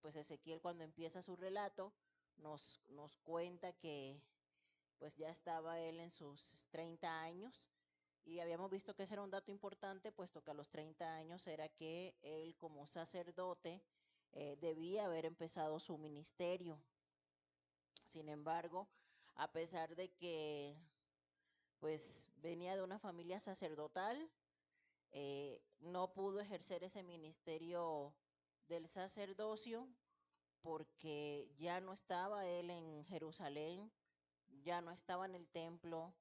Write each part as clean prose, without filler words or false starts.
pues Ezequiel cuando empieza su relato nos cuenta que pues ya estaba él en sus 30 años y habíamos visto que ese era un dato importante, puesto que a los 30 años era que él como sacerdote debía haber empezado su ministerio. Sin embargo, a pesar de que pues venía de una familia sacerdotal, no pudo ejercer ese ministerio del sacerdocio porque ya no estaba él en Jerusalén, ya no estaba en el templo,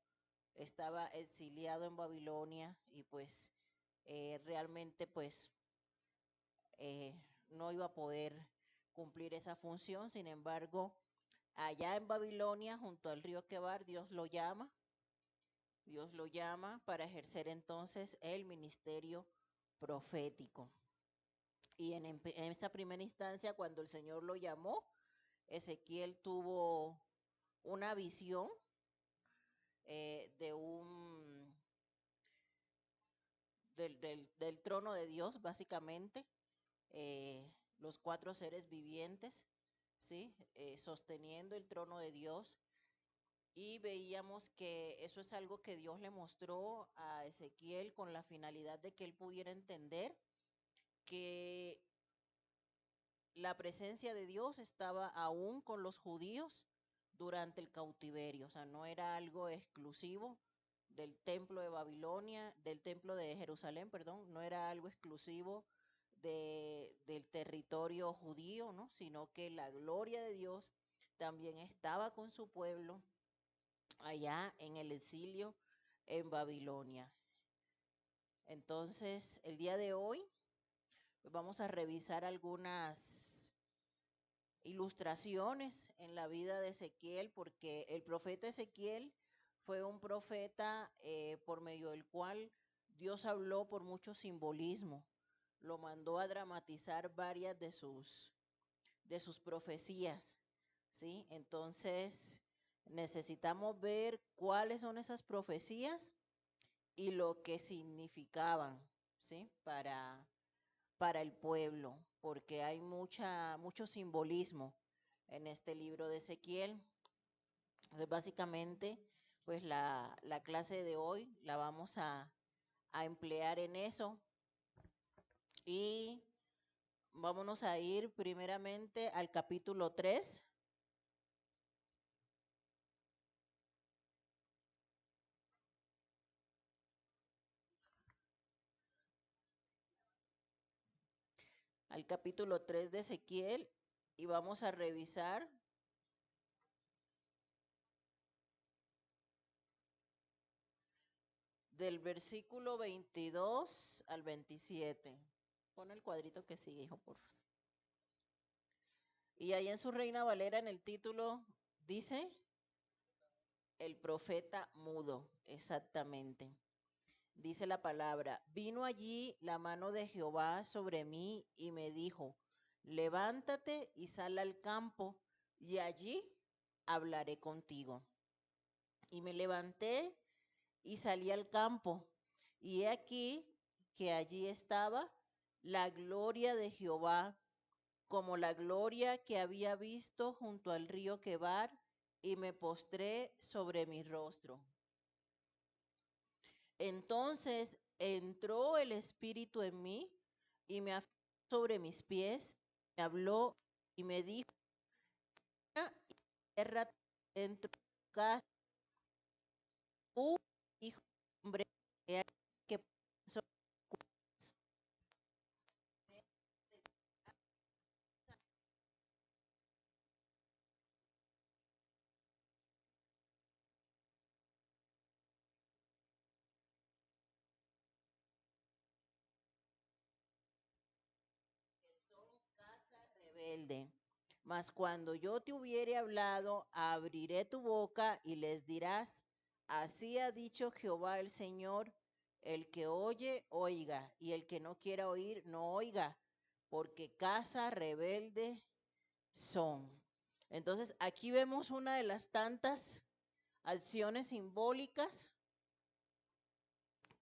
estaba exiliado en Babilonia y pues realmente pues no iba a poder cumplir esa función. Sin embargo, allá en Babilonia, junto al río Quebar, Dios lo llama para ejercer entonces el ministerio profético. Y en esa primera instancia, cuando el Señor lo llamó, Ezequiel tuvo una visión de del trono de Dios, básicamente, los cuatro seres vivientes, ¿sí? Sosteniendo el trono de Dios. Y veíamos que eso es algo que Dios le mostró a Ezequiel con la finalidad de que él pudiera entender que la presencia de Dios estaba aún con los judíos durante el cautiverio, o sea, no era algo exclusivo del templo de Babilonia, del templo de Jerusalén, perdón, no era algo exclusivo del territorio judío, ¿no? Sino que la gloria de Dios también estaba con su pueblo allá en el exilio en Babilonia. Entonces, el día de hoy pues vamos a revisar algunas ilustraciones en la vida de Ezequiel, porque el profeta Ezequiel fue un profeta por medio del cual Dios habló por mucho simbolismo. Lo mandó a dramatizar varias de sus profecías, ¿sí? Entonces, necesitamos ver cuáles son esas profecías y lo que significaban, ¿sí? Para el pueblo, porque hay mucho simbolismo en este libro de Ezequiel. Entonces, básicamente, pues la clase de hoy la vamos a emplear en eso y vámonos a ir primeramente al capítulo 3. Al capítulo 3 de Ezequiel y vamos a revisar del versículo 22 al 27. Pon el cuadrito que sigue, hijo, por favor. Y ahí en su Reina Valera, en el título, dice el profeta mudo, exactamente. Dice la palabra, vino allí la mano de Jehová sobre mí y me dijo, levántate y sal al campo y allí hablaré contigo. Y me levanté y salí al campo y he aquí que allí estaba la gloria de Jehová como la gloria que había visto junto al río Quebar, y me postré sobre mi rostro. Entonces entró el Espíritu en mí y me afirmó sobre mis pies, me habló y me dijo, tierra dentro de tu casa, hijo de hombre, que son casa rebelde. Mas cuando yo te hubiere hablado, abriré tu boca y les dirás, así ha dicho Jehová el Señor, el que oye, oiga, y el que no quiera oír, no oiga, porque casa rebelde son. Entonces, aquí vemos una de las tantas acciones simbólicas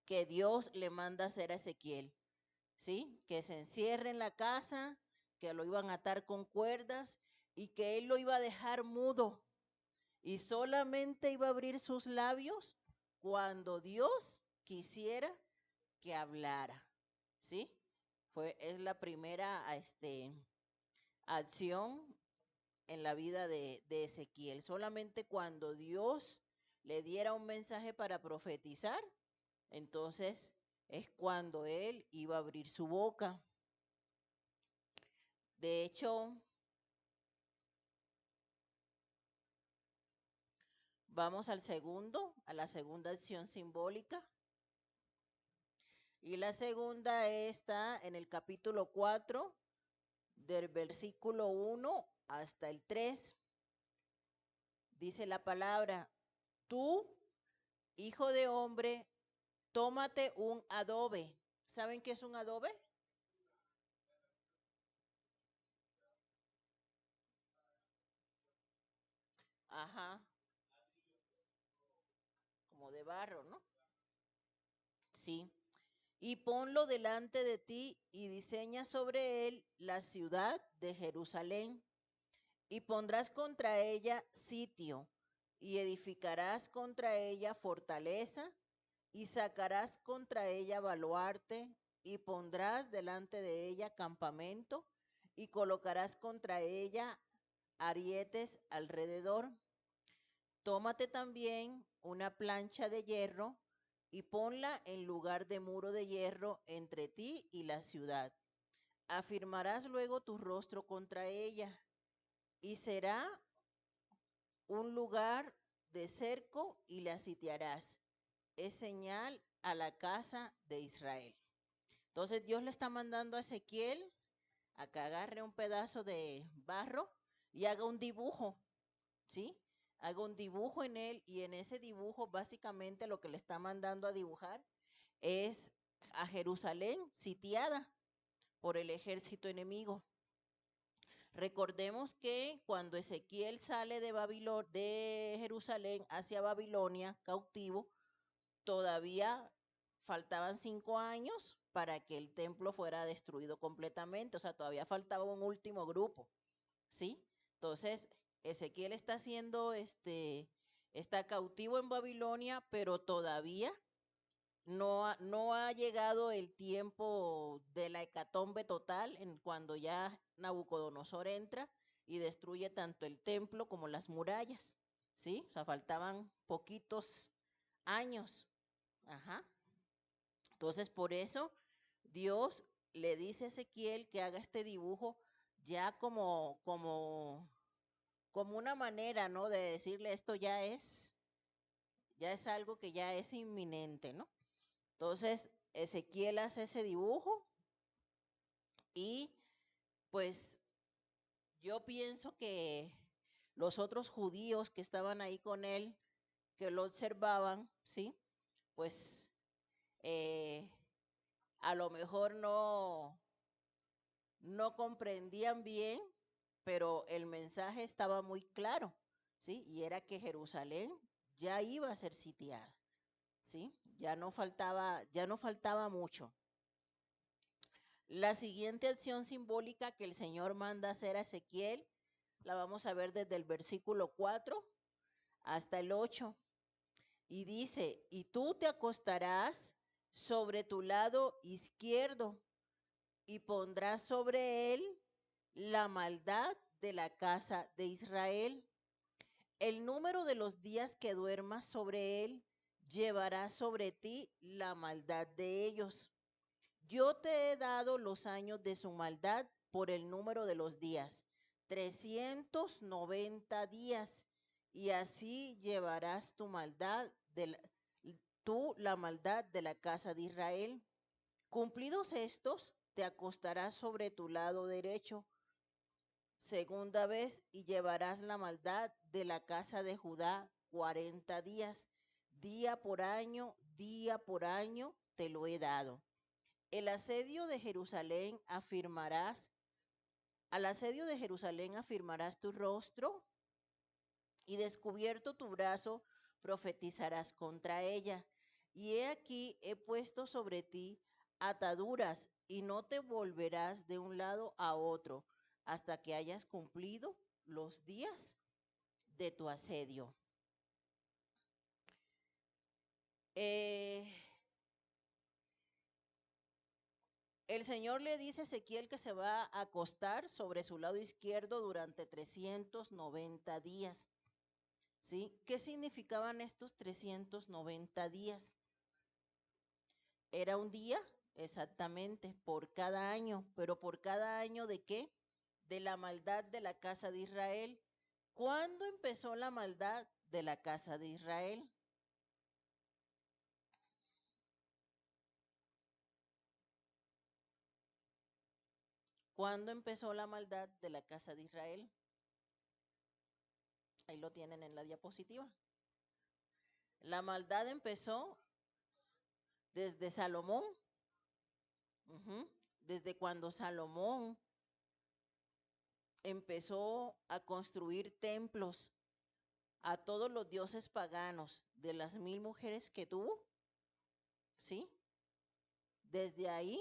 que Dios le manda hacer a Ezequiel, ¿sí? Que se encierre en la casa, que lo iban a atar con cuerdas y que él lo iba a dejar mudo y solamente iba a abrir sus labios cuando Dios quisiera que hablara, ¿sí? Es la primera acción en la vida de Ezequiel. Solamente cuando Dios le diera un mensaje para profetizar, entonces es cuando él iba a abrir su boca. De hecho, vamos a la segunda acción simbólica. Y la segunda está en el capítulo 4, del versículo 1 hasta el 3. Dice la palabra: tú, hijo de hombre, tómate un adobe. ¿Saben qué es un adobe? Ajá, como de barro, ¿no? Sí. Y ponlo delante de ti y diseña sobre él la ciudad de Jerusalén. Y pondrás contra ella sitio y edificarás contra ella fortaleza y sacarás contra ella baluarte y pondrás delante de ella campamento y colocarás contra ella arietes alrededor. Tómate también una plancha de hierro y ponla en lugar de muro de hierro entre ti y la ciudad. Afirmarás luego tu rostro contra ella y será un lugar de cerco y la sitiarás. Es señal a la casa de Israel. Entonces Dios le está mandando a Ezequiel a que agarre un pedazo de barro y haga un dibujo, ¿sí? Haga un dibujo en él y en ese dibujo básicamente lo que le está mandando a dibujar es a Jerusalén sitiada por el ejército enemigo. Recordemos que cuando Ezequiel sale de Jerusalén hacia Babilonia, cautivo, todavía faltaban 5 años para que el templo fuera destruido completamente, o sea, todavía faltaba un último grupo, ¿sí? Entonces, Ezequiel está cautivo en Babilonia, pero todavía no ha llegado el tiempo de la hecatombe total en cuando ya Nabucodonosor entra y destruye tanto el templo como las murallas, ¿sí? O sea, faltaban poquitos años. Ajá. Entonces, por eso Dios le dice a Ezequiel que haga este dibujo ya como una manera, ¿no? De decirle esto ya es algo que ya es inminente, ¿no? Entonces, Ezequiel hace ese dibujo y pues yo pienso que los otros judíos que estaban ahí con él, que lo observaban, ¿sí? Pues eh, a lo mejor no comprendían bien, pero el mensaje estaba muy claro, ¿sí? Y era que Jerusalén ya iba a ser sitiada, ¿sí? Ya no faltaba mucho. La siguiente acción simbólica que el Señor manda hacer a Ezequiel, la vamos a ver desde el versículo 4 hasta el 8. Y dice: y tú te acostarás sobre tu lado izquierdo y pondrás sobre él la maldad de la casa de Israel. El número de los días que duermas sobre él llevará sobre ti la maldad de ellos. Yo te he dado los años de su maldad por el número de los días, 390 días, y así llevarás tú la maldad de la casa de Israel. Cumplidos estos, te acostarás sobre tu lado derecho, segunda vez, y llevarás la maldad de la casa de Judá 40 días, día por año te lo he dado. El asedio de Jerusalén afirmarás, al asedio de Jerusalén afirmarás tu rostro y descubierto tu brazo profetizarás contra ella. Y he aquí he puesto sobre ti ataduras y no te volverás de un lado a otro hasta que hayas cumplido los días de tu asedio. El Señor le dice a Ezequiel que se va a acostar sobre su lado izquierdo durante 390 días. ¿Sí? ¿Qué significaban estos 390 días? Era un día, exactamente, por cada año. ¿Pero por cada año de qué? De la maldad de la casa de Israel. ¿Cuándo empezó la maldad de la casa de Israel? ¿Cuándo empezó la maldad de la casa de Israel? Ahí lo tienen en la diapositiva. La maldad empezó desde Salomón, desde cuando Salomón empezó a construir templos a todos los dioses paganos de las 1000 mujeres que tuvo, ¿sí? Desde ahí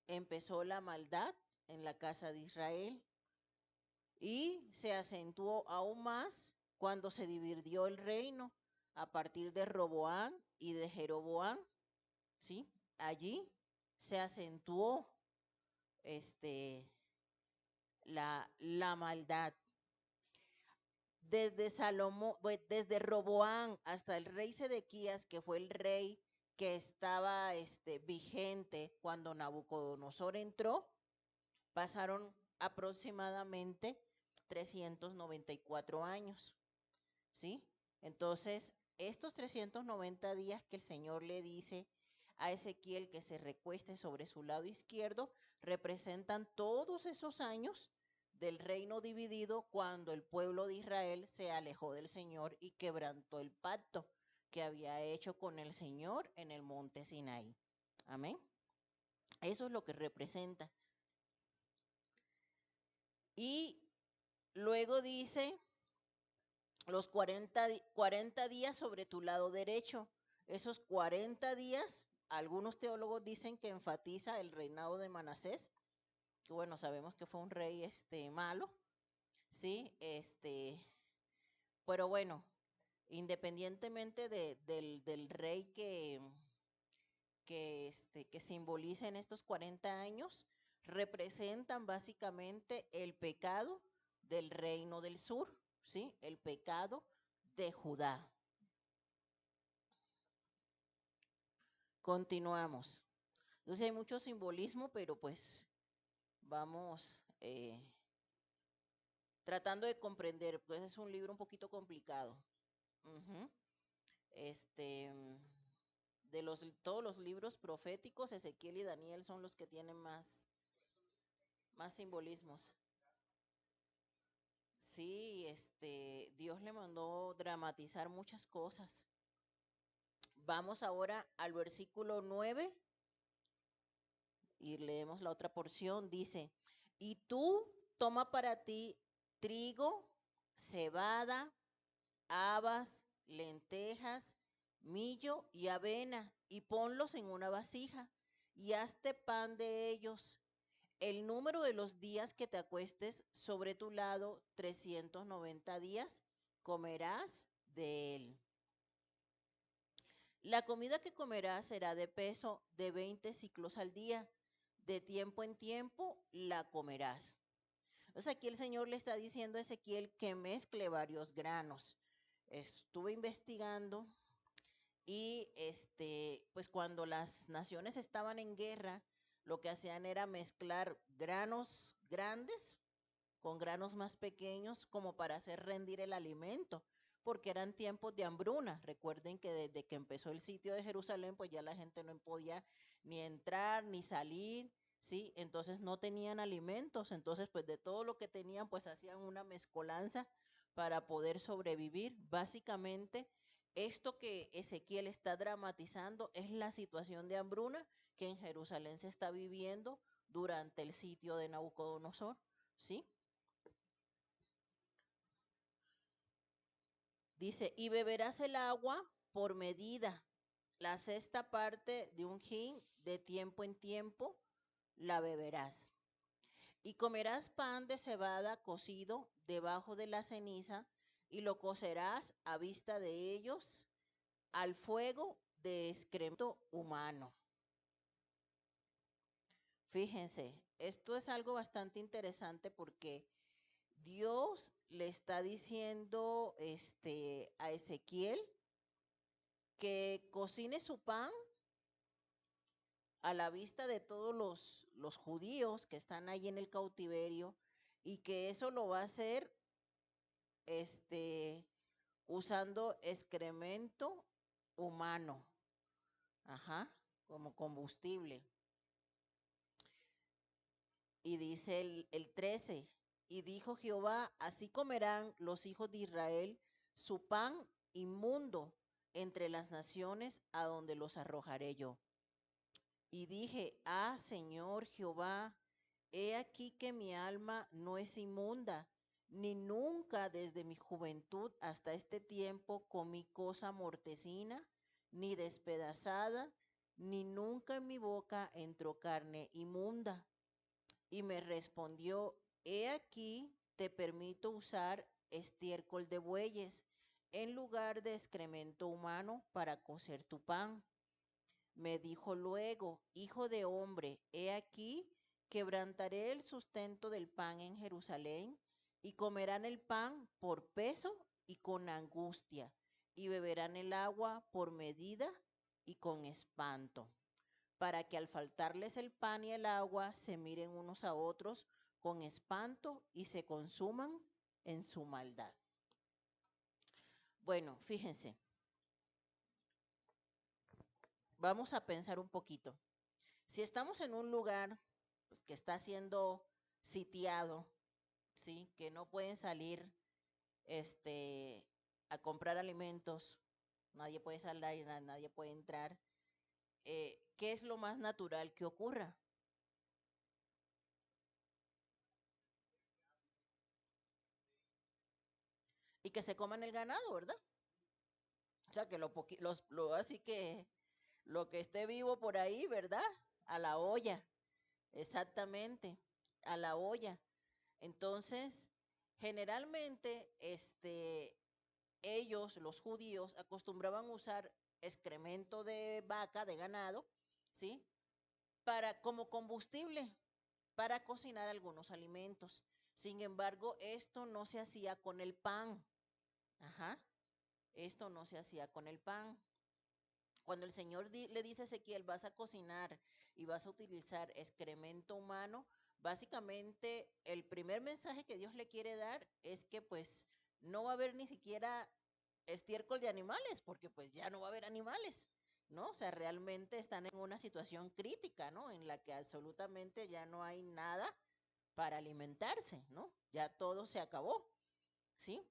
empezó la maldad en la casa de Israel y se acentuó aún más cuando se dividió el reino a partir de Roboán y de Jeroboán, ¿sí? Allí se acentuó la maldad. Desde Salomón, desde Roboán hasta el rey Sedequías, que fue el rey que estaba vigente cuando Nabucodonosor entró, pasaron aproximadamente 394 años, ¿sí? Entonces, estos 390 días que el Señor le dice a Ezequiel que se recueste sobre su lado izquierdo, representan todos esos años del reino dividido cuando el pueblo de Israel se alejó del Señor y quebrantó el pacto que había hecho con el Señor en el monte Sinaí. Amén. Eso es lo que representa. Y luego dice los 40 días sobre tu lado derecho. Esos 40 días, algunos teólogos dicen que enfatiza el reinado de Manasés, que bueno, sabemos que fue un rey malo, ¿sí? Pero bueno, independientemente del rey que simboliza en estos 40 años, representan básicamente el pecado del reino del sur, ¿sí? El pecado de Judá. Continuamos. Entonces hay mucho simbolismo, pero pues vamos tratando de comprender, pues es un libro un poquito complicado. Uh-huh. Este, todos los libros proféticos, Ezequiel y Daniel son los que tienen más simbolismos. Sí, Dios le mandó dramatizar muchas cosas. Vamos ahora al versículo 9 y leemos la otra porción. Dice, y tú toma para ti trigo, cebada, habas, lentejas, millo y avena, y ponlos en una vasija, y hazte pan de ellos. El número de los días que te acuestes sobre tu lado, 390 días, comerás de él. La comida que comerás será de peso de 20 ciclos al día. De tiempo en tiempo la comerás. O sea, aquí el Señor le está diciendo a Ezequiel que mezcle varios granos. Estuve investigando y pues cuando las naciones estaban en guerra, lo que hacían era mezclar granos grandes con granos más pequeños como para hacer rendir el alimento, porque eran tiempos de hambruna. Recuerden que desde que empezó el sitio de Jerusalén, pues ya la gente no podía ni entrar ni salir, ¿sí? Entonces no tenían alimentos, entonces pues de todo lo que tenían, pues hacían una mezcolanza para poder sobrevivir. Básicamente, esto que Ezequiel está dramatizando es la situación de hambruna que en Jerusalén se está viviendo durante el sitio de Nabucodonosor, ¿sí? Dice, y beberás el agua por medida, la sexta parte de un hin de tiempo en tiempo, la beberás. Y comerás pan de cebada cocido debajo de la ceniza, y lo cocerás a vista de ellos al fuego de excremento humano. Fíjense, esto es algo bastante interesante porque Dios le está diciendo a Ezequiel que cocine su pan a la vista de todos los judíos que están ahí en el cautiverio, y que eso lo va a hacer este, usando excremento humano, ajá, como combustible. Y dice el 13, y dijo Jehová, así comerán los hijos de Israel su pan inmundo entre las naciones a donde los arrojaré yo. Y dije, Señor Jehová, he aquí que mi alma no es inmunda, ni nunca desde mi juventud hasta este tiempo comí cosa mortecina, ni despedazada, ni nunca en mi boca entró carne inmunda. Y me respondió, he aquí, te permito usar estiércol de bueyes en lugar de excremento humano para cocer tu pan. Me dijo luego, hijo de hombre, he aquí, quebrantaré el sustento del pan en Jerusalén, y comerán el pan por peso y con angustia, y beberán el agua por medida y con espanto, para que al faltarles el pan y el agua se miren unos a otros con espanto y se consuman en su maldad. Bueno, fíjense, vamos a pensar un poquito. Si estamos en un lugar pues, que está siendo sitiado, ¿sí? Que no pueden salir a comprar alimentos, nadie puede salir, nadie puede entrar, ¿qué es lo más natural que ocurra? Y que se coman el ganado, ¿verdad? O sea, que así que lo que esté vivo por ahí, ¿verdad? A la olla, exactamente, a la olla. Entonces, generalmente, ellos, los judíos, acostumbraban usar excremento de vaca, de ganado, ¿sí? Como combustible para cocinar algunos alimentos. Sin embargo, esto no se hacía con el pan. Ajá. Esto no se hacía con el pan. Cuando el Señor le dice a Ezequiel, vas a cocinar y vas a utilizar excremento humano, básicamente el primer mensaje que Dios le quiere dar es que pues no va a haber ni siquiera estiércol de animales, porque pues ya no va a haber animales, ¿no? O sea, realmente están en una situación crítica, ¿no? En la que absolutamente ya no hay nada para alimentarse, ¿no? Ya todo se acabó, ¿sí?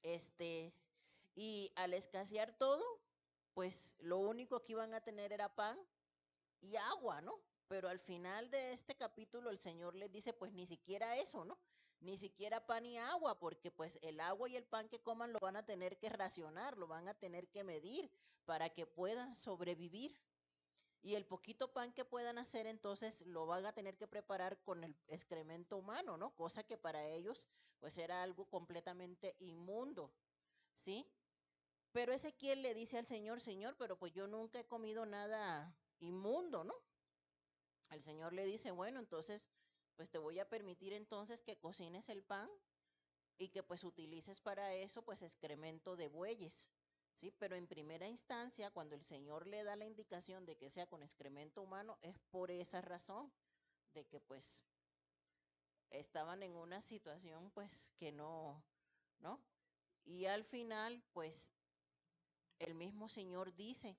Este, y al escasear todo, pues lo único que iban a tener era pan y agua, ¿no? Pero al final de este capítulo el Señor les dice, pues ni siquiera eso, ¿no? Ni siquiera pan y agua, porque pues el agua y el pan que coman lo van a tener que racionar, lo van a tener que medir para que puedan sobrevivir. Y el poquito pan que puedan hacer, entonces lo van a tener que preparar con el excremento humano, ¿no? Cosa que para ellos pues era algo completamente inmundo, ¿sí? Pero Ezequiel le dice al Señor, Señor, pero pues yo nunca he comido nada inmundo, ¿no? El Señor le dice, bueno, entonces, pues te voy a permitir entonces que cocines el pan y que pues utilices para eso pues excremento de bueyes, ¿sí? Pero en primera instancia, cuando el Señor le da la indicación de que sea con excremento humano, es por esa razón, de que pues estaban en una situación pues que no, ¿no? Y al final, pues el mismo Señor dice,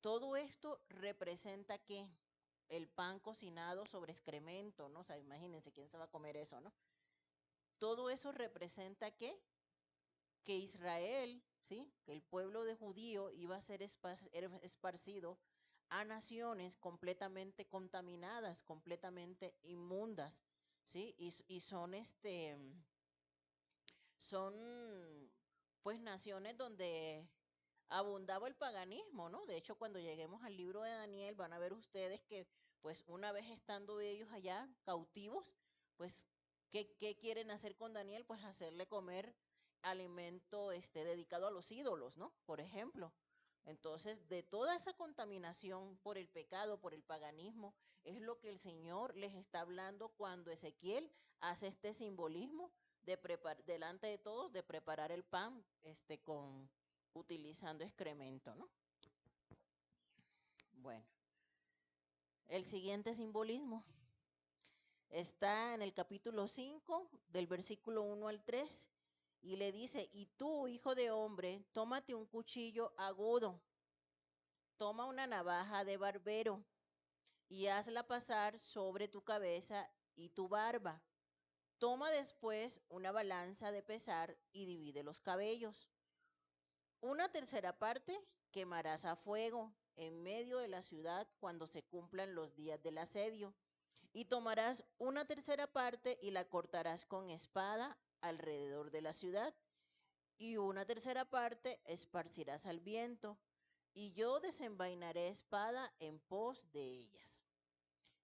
todo esto representa que el pan cocinado sobre excremento, ¿no? O sea, imagínense quién se va a comer eso, ¿no? Todo eso representa que Israel, ¿sí? Que el pueblo de judío iba a ser esparcido a naciones completamente contaminadas, completamente inmundas, ¿sí? Y son pues naciones donde abundaba el paganismo, ¿no? De hecho, cuando lleguemos al libro de Daniel van a ver ustedes que pues una vez estando ellos allá cautivos, pues, ¿qué quieren hacer con Daniel? Pues hacerle comer alimento dedicado a los ídolos, ¿no? Por ejemplo. Entonces, de toda esa contaminación por el pecado, por el paganismo, es lo que el Señor les está hablando cuando Ezequiel hace este simbolismo de delante de todos, de preparar el pan utilizando excremento, ¿no? Bueno, el siguiente simbolismo está en el capítulo 5, del versículo 1 al 3, y le dice, y tú, hijo de hombre, tómate un cuchillo agudo, toma una navaja de barbero, y hazla pasar sobre tu cabeza y tu barba. Toma después una balanza de pesar y divide los cabellos. Una tercera parte quemarás a fuego en medio de la ciudad cuando se cumplan los días del asedio. Y tomarás una tercera parte y la cortarás con espada alrededor de la ciudad. Y una tercera parte esparcirás al viento. Y yo desenvainaré espada en pos de ellas.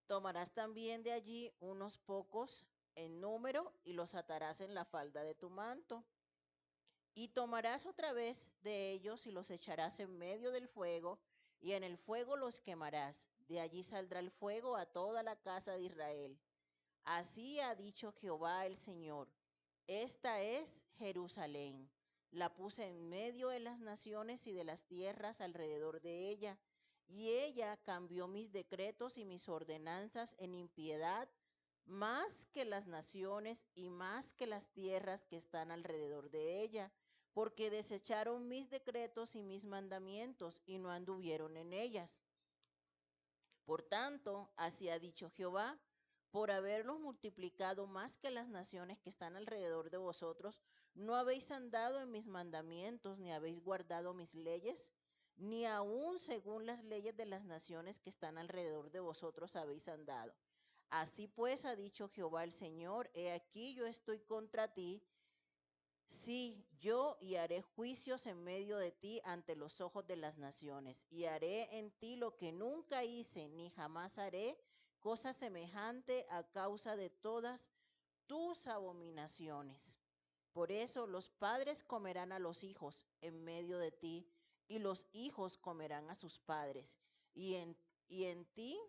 Tomarás también de allí unos pocos en número y los atarás en la falda de tu manto. Y tomarás otra vez de ellos y los echarás en medio del fuego, y en el fuego los quemarás. De allí saldrá el fuego a toda la casa de Israel. Así ha dicho Jehová el Señor. Esta es Jerusalén. La puse en medio de las naciones y de las tierras alrededor de ella, y ella cambió mis decretos y mis ordenanzas en impiedad más que las naciones y más que las tierras que están alrededor de ella, porque desecharon mis decretos y mis mandamientos y no anduvieron en ellas. Por tanto, así ha dicho Jehová, por haberlos multiplicado más que las naciones que están alrededor de vosotros, no habéis andado en mis mandamientos, ni habéis guardado mis leyes, ni aun según las leyes de las naciones que están alrededor de vosotros habéis andado. Así pues ha dicho Jehová el Señor, he aquí yo estoy contra ti. Sí, yo y haré juicios en medio de ti ante los ojos de las naciones, y haré en ti lo que nunca hice, ni jamás haré, cosa semejante a causa de todas tus abominaciones. Por eso los padres comerán a los hijos en medio de ti, y los hijos comerán a sus padres, y en ti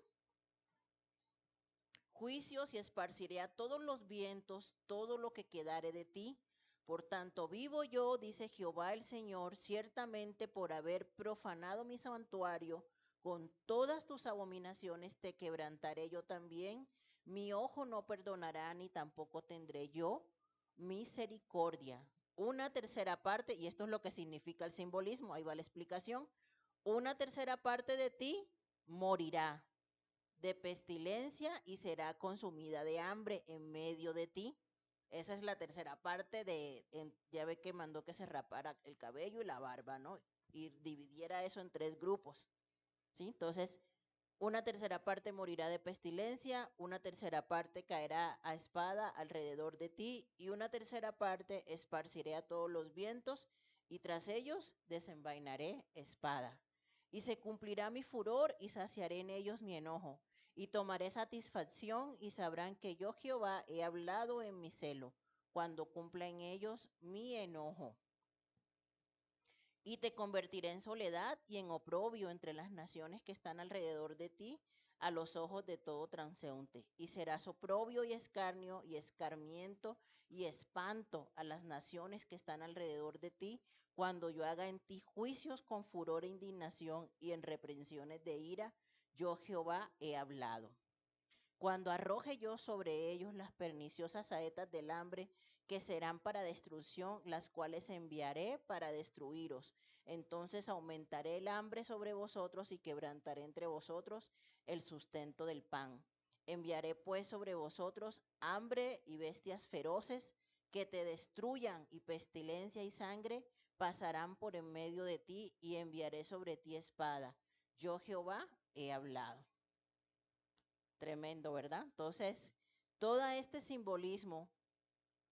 juicios y esparciré a todos los vientos todo lo que quedare de ti. Por tanto, vivo yo, dice Jehová el Señor, ciertamente por haber profanado mi santuario, con todas tus abominaciones te quebrantaré yo también. Mi ojo no perdonará, ni tampoco tendré yo misericordia. Una tercera parte, y esto es lo que significa el simbolismo, ahí va la explicación, una tercera parte de ti morirá de pestilencia y será consumida de hambre en medio de ti. Esa es la tercera parte ya ve que mandó que se rapara el cabello y la barba, ¿no? Y dividiera eso en tres grupos, ¿sí? Entonces, una tercera parte morirá de pestilencia, una tercera parte caerá a espada alrededor de ti, y una tercera parte esparciré a todos los vientos, y tras ellos desenvainaré espada. Y se cumplirá mi furor, y saciaré en ellos mi enojo, y tomaré satisfacción, y sabrán que yo Jehová he hablado en mi celo, cuando cumpla en ellos mi enojo. Y te convertiré en soledad y en oprobio entre las naciones que están alrededor de ti, a los ojos de todo transeúnte. Y serás oprobio y escarnio y escarmiento y espanto a las naciones que están alrededor de ti, cuando yo haga en ti juicios con furor e indignación y en reprensiones de ira. Yo Jehová he hablado. Cuando arroje yo sobre ellos las perniciosas saetas del hambre, que serán para destrucción, las cuales enviaré para destruiros. Entonces aumentaré el hambre sobre vosotros y quebrantaré entre vosotros el sustento del pan. Enviaré pues sobre vosotros hambre y bestias feroces que te destruyan, y pestilencia y sangre pasarán por en medio de ti, y enviaré sobre ti espada. Yo Jehová he hablado. Tremendo, ¿verdad? Entonces, todo este simbolismo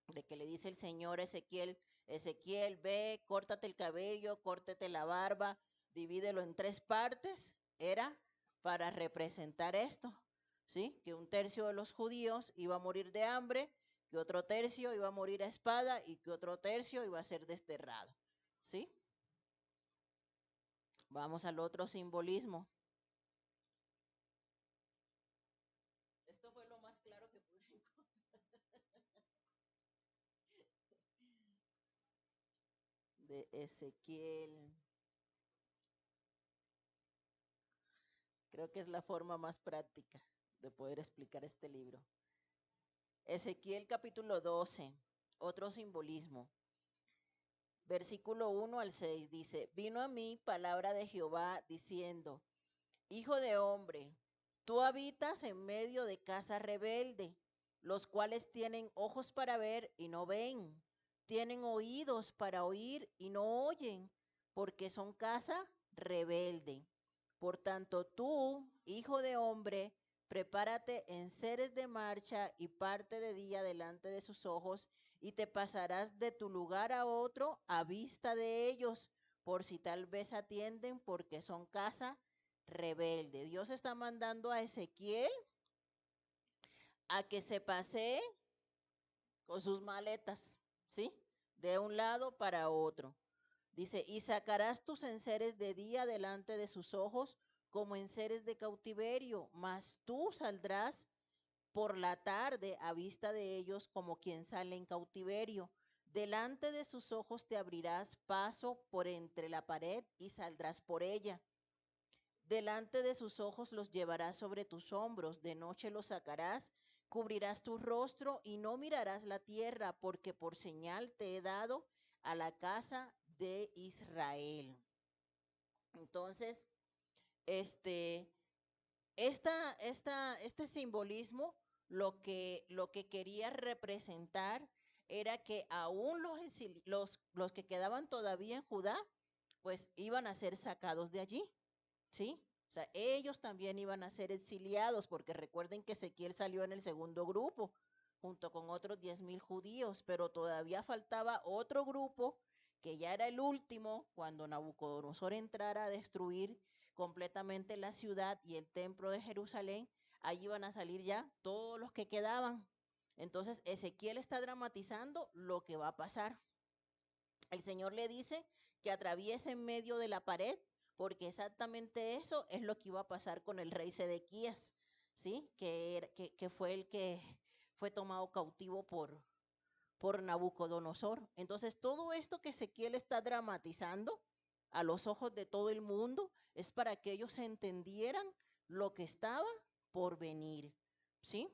de que le dice el Señor a Ezequiel, Ezequiel, ve, córtate el cabello, córtate la barba, divídelo en tres partes, era para representar esto, ¿sí? Que un tercio de los judíos iba a morir de hambre, que otro tercio iba a morir a espada y que otro tercio iba a ser desterrado, ¿sí? Vamos al otro simbolismo. Esto fue lo más claro que pude encontrar. De Ezequiel. Creo que es la forma más práctica de poder explicar este libro. Ezequiel capítulo 12, otro simbolismo. Versículo 1 al 6 dice, vino a mí palabra de Jehová diciendo, hijo de hombre, tú habitas en medio de casa rebelde, los cuales tienen ojos para ver y no ven, tienen oídos para oír y no oyen, porque son casa rebelde. Por tanto, tú, hijo de hombre, prepárate en seres de marcha y parte de día delante de sus ojos, y te pasarás de tu lugar a otro a vista de ellos, por si tal vez atienden, porque son casa rebelde. Dios está mandando a Ezequiel a que se pasee con sus maletas, ¿sí? De un lado para otro. Dice, y sacarás tus enseres de día delante de sus ojos como enseres de cautiverio, mas tú saldrás por la tarde a vista de ellos como quien sale en cautiverio. Delante de sus ojos te abrirás paso por entre la pared y saldrás por ella. Delante de sus ojos los llevarás sobre tus hombros, de noche los sacarás, cubrirás tu rostro y no mirarás la tierra, porque por señal te he dado a la casa de Israel. Entonces, este, este simbolismo lo que quería representar era que aún los que quedaban todavía en Judá, pues iban a ser sacados de allí, ¿sí? O sea, ellos también iban a ser exiliados, porque recuerden que Ezequiel salió en el segundo grupo, junto con otros 10,000 judíos, pero todavía faltaba otro grupo, que ya era el último, cuando Nabucodonosor entrara a destruir completamente la ciudad y el templo de Jerusalén, allí iban a salir ya todos los que quedaban. Entonces Ezequiel está dramatizando lo que va a pasar. El Señor le dice que atraviese en medio de la pared, porque exactamente eso es lo que iba a pasar con el rey Sedequías, ¿sí? Que fue el que fue tomado cautivo por Nabucodonosor. Entonces, todo esto que Ezequiel está dramatizando a los ojos de todo el mundo es para que ellos entendieran lo que estaba por venir, ¿sí?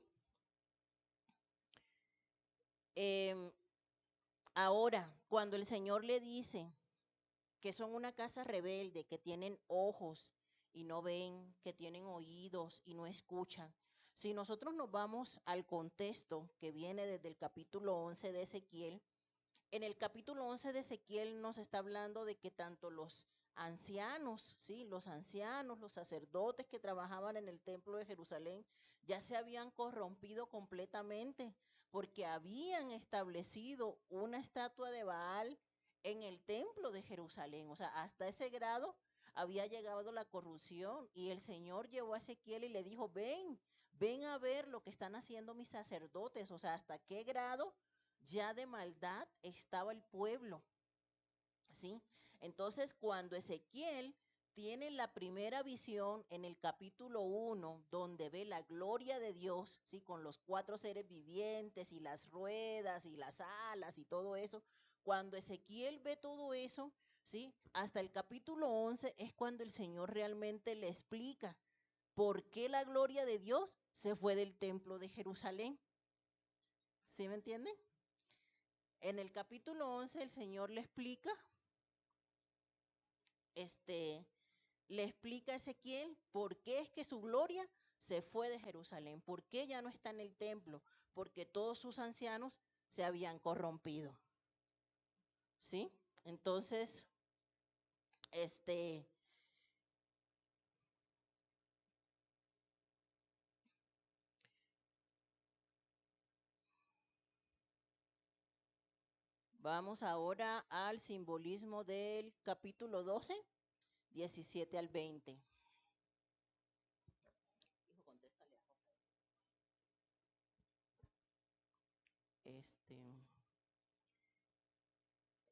Eh, Ahora, cuando el Señor le dice que son una casa rebelde, que tienen ojos y no ven, que tienen oídos y no escuchan. Si nosotros nos vamos al contexto que viene desde el capítulo 11 de Ezequiel, en el capítulo 11 de Ezequiel nos está hablando de que tanto los ancianos, ¿sí? Los ancianos, los sacerdotes que trabajaban en el templo de Jerusalén, ya se habían corrompido completamente, porque habían establecido una estatua de Baal en el templo de Jerusalén. O sea, hasta ese grado había llegado la corrupción, y el Señor llevó a Ezequiel y le dijo, ven a ver lo que están haciendo mis sacerdotes. O sea, hasta qué grado ya de maldad estaba el pueblo, ¿sí? Entonces, cuando Ezequiel tiene la primera visión en el capítulo 1, donde ve la gloria de Dios, ¿sí? Con los 4 seres vivientes y las ruedas y las alas y todo eso, cuando Ezequiel ve todo eso, ¿sí? Hasta el capítulo 11 es cuando el Señor realmente le explica por qué la gloria de Dios se fue del templo de Jerusalén. ¿Sí me entienden? En el capítulo 11 el Señor este, le explica a Ezequiel por qué es que su gloria se fue de Jerusalén, por qué ya no está en el templo, porque todos sus ancianos se habían corrompido, ¿sí? Entonces, este, vamos ahora al simbolismo del capítulo 12, 17 al 20.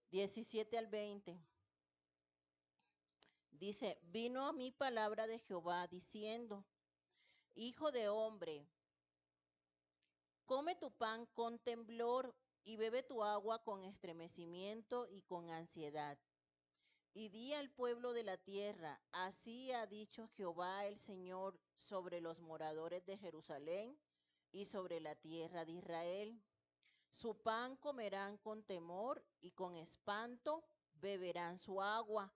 17 al 20. Dice, vino a mí palabra de Jehová diciendo, hijo de hombre, come tu pan con temblor y bebe tu agua con estremecimiento y con ansiedad. Y di al pueblo de la tierra, así ha dicho Jehová el Señor sobre los moradores de Jerusalén y sobre la tierra de Israel. Su pan comerán con temor y con espanto beberán su agua,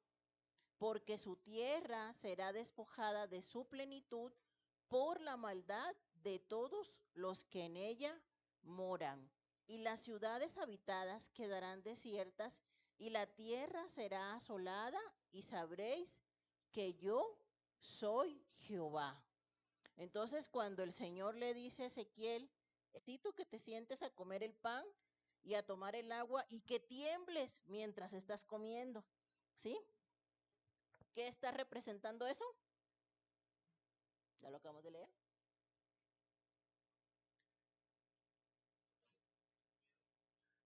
porque su tierra será despojada de su plenitud por la maldad de todos los que en ella moran. Y las ciudades habitadas quedarán desiertas, y la tierra será asolada, y sabréis que yo soy Jehová. Entonces, cuando el Señor le dice a Ezequiel, necesito que te sientes a comer el pan y a tomar el agua y que tiembles mientras estás comiendo, ¿sí? ¿Qué está representando eso? Ya lo acabamos de leer.